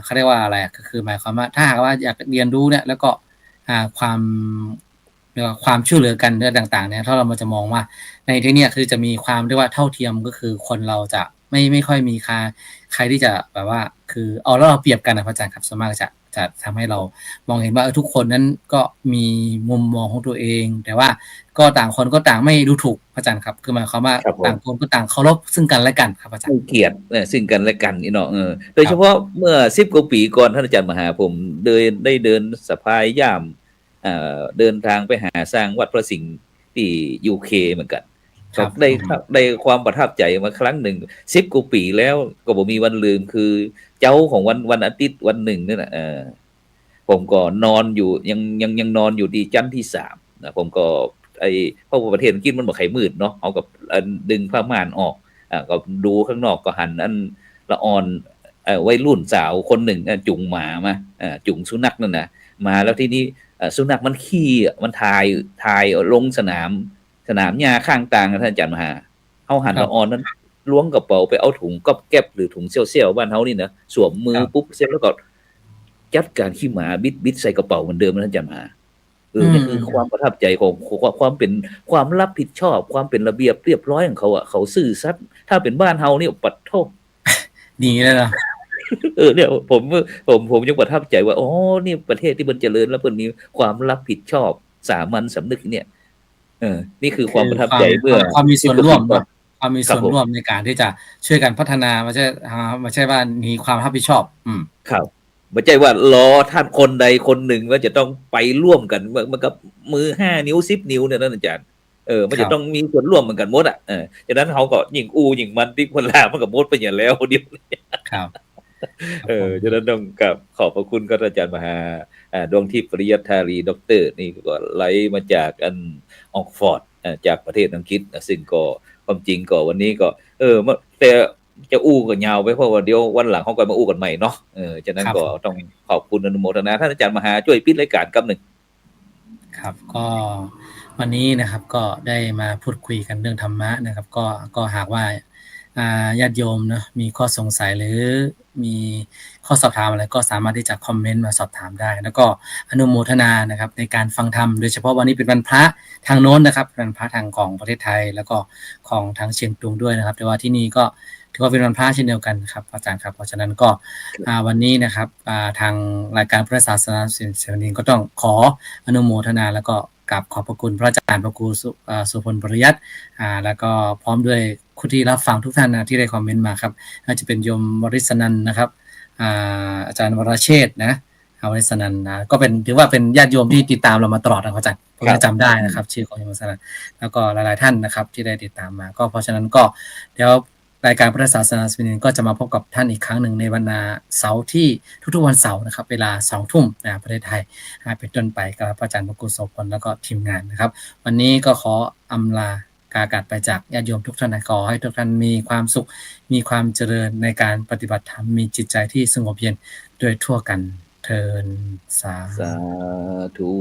เขาเรียกว่าอะไรก็คือหมายความว่าถ้าหากว่าอยากเรียนรู้เนี่ยแล้วก็ความช่วยเหลือกันเรื่องต่างๆเนี่ยถ้าเรามาจะมองว่าในที่นี้คือจะมีความเรียกว่าเท่าเทียมก็คือคนเราจะไม่ค่อยมีใครที่จะแบบว่าคือเอาแล้วเราเปรียบกันนะพระอาจารย์ครับส่วนมากจะทำให้เรามองเห็นว่าทุกคนนั้นก็มีมุมมองของตัวเองแต่ว่าก็ต่างคนก็ต่างไม่ดูถูกพระอาจารย์ครับคือหมายความว่าต่างคนก็ต่างเคารพซึ่งกันและกันครับอาจารย์ให้เกียรติซึ่งกันและกันนี่เนาะโดยเฉพาะเมื่อ10กว่าปีก่อนท่านอาจารย์มหาผมได้เดินสะพายย่ามเดินทางไปหาสร้างวัดพระสิงห์ที่ UK เหมือนกันครับได้ความประทับใจมาครั้งหนึ่ง10กว่าปีแล้วก็บ่มีวันลืมคือเจ้าของวันอาทิตย์วันหนึ่งนี่น่ะผมก็นอนอยู่ยังนอนอยู่ที่จันทร์ที่3นะผมก็เพราะว่าประเทศอังกฤษมันบ่ค่อยมืดเนาะเอากับดึงผ้าม่านออกก็ดูข้างนอกก็หันอันละอ่อนวัยรุ่นสาวคนหนึ่งจุงหมามาจุงสุนัขนั่นน่ะมาแล้วทีนี้สุนัขมันขี้มันถ่ายลงสนามหญ้าข้างทางท่านอาจารย์มหาเฮาหันละอ่อนนั้นล้วงกระเป๋าไปเอาถุงก๊อบแก๊บหรือถุงเซี่ยวๆบ้านเฮานี่นะสวมมือปุ๊บเสร็จแล้วก็จัดการขี้หมาบิดใส่กระเป๋าเหมือนเดิมท่านอาจารย์มหานี่คือความประทับใจของความเป็นความรับผิดชอบความเป็นระเบียบเรียบร้อยของเขาเขาซื่อสัตย์ถ้าเป็นบ้านเฮานี่ปัดโทดีเลยนะเนี่ยผมยังประทับใจว่าอ๋อนี่ประเทศที่มันเจริญแล้วมันมีความรับผิดชอบสามัญสำนึกเนี่ยนี่คือความประทับใจเมื่อความมีส่วนร่วมความมีส่วนร่วมในการที่จะช่วยกันพัฒนาไม่ใช่ว่ามีความรับผิดชอบครับไม่ใช่ว่ารอท่านคนใดคนหนึ่งว่าจะต้องไปร่วมกันมันกับมือ5นิ้ว10นิ้วเนี่ยนั่นอาจารย์มันจะต้องมีส่วนร่วมเหมือนกันหมดฉะนั้นเขาก็ยิงยิงมันที่คนลามันก็หมดไปอย่างแล้วเดียวครับฉะนั้นต้องกับขอบพระคุณครับอาจารย์มหาดวงทิพย์ปริยัติธารีด็อกเตอร์นี่ก็ไล่มาจากออกฟอร์ดจากประเทศอังกฤษซึ่งก็ความจริงก็วันนี้ก็แต่จะกันยาวไปเพราะว่าเดี๋ยววันหลังเขาก็มากันใหม่เนาะฉะนั้นก็ต้องขอบคุณอนุโมทนาท่านอาจารย์มหาช่วยปิดรายการกับหนึ่งครับก็วันนี้นะครับก็ได้มาพูดคุยกันเรื่องธรรมะนะครับก็หากว่าญาติโยมเนาะมีข้อสงสัยหรือมีข้อสอบถามอะไรก็สามารถที่จะคอมเมนต์มาสอบถามได้แล้วก็อนุโมทนานะครับในการฟังธรรมโดยเฉพาะวันนี้เป็นวันพระทางโน้นนะครับเป็นวันพระทางของประเทศไทยแล้วก็ของทางเชียงตุงด้วยนะครับแต่ว่าที่นี่ก็ถือว่าเป็นวันพระเช่นเดียวกันครับอาจารย์ครับเพราะฉะนั้นก็วันนี้นะครับทางรายการพระศาสนาศิลป์ก็ต้องขออนุโมทนาแล้วก็กราบขอบพระคุณพระอาจารย์พระครูสุพลปริยัติแล้วก็พร้อมด้วยผู้ที่รับฟังทุกท่านนะที่ได้คอมเมนต์มาครับน่าจะเป็นโยมวริศนันนะครับอาจารย์วรเชษฐ์นะวริศนันนะก็เป็นถือว่าเป็นญาติโยมที่ติดตามเรามาตลอดนะครับอาจารย์ผมจำได้นะครับชื่อของโยมวริศนันแล้วก็หลายๆท่านนะครับที่ได้ติดตามมาก็เพราะฉะนั้นก็เดี๋ยวรายการพระศาสนาศิลป์ก็จะมาพบกับท่านอีกครั้งหนึ่งในวันเสาร์ที่ทุกๆวันเสาร์นะครับเวลา 20:00 นประเทศไทยเป็นต้นไปกับอาจารย์พระครูโสพลแล้วก็ทีมงานนะครับวันนี้ก็ขออำลากากาศไปจากญาติโยมทุกท่านขอให้ทุกท่านมีความสุขมีความเจริญในการปฏิบัติธรรมมีจิตใจที่สงบเย็นโดยทั่วกันเทินสาธุ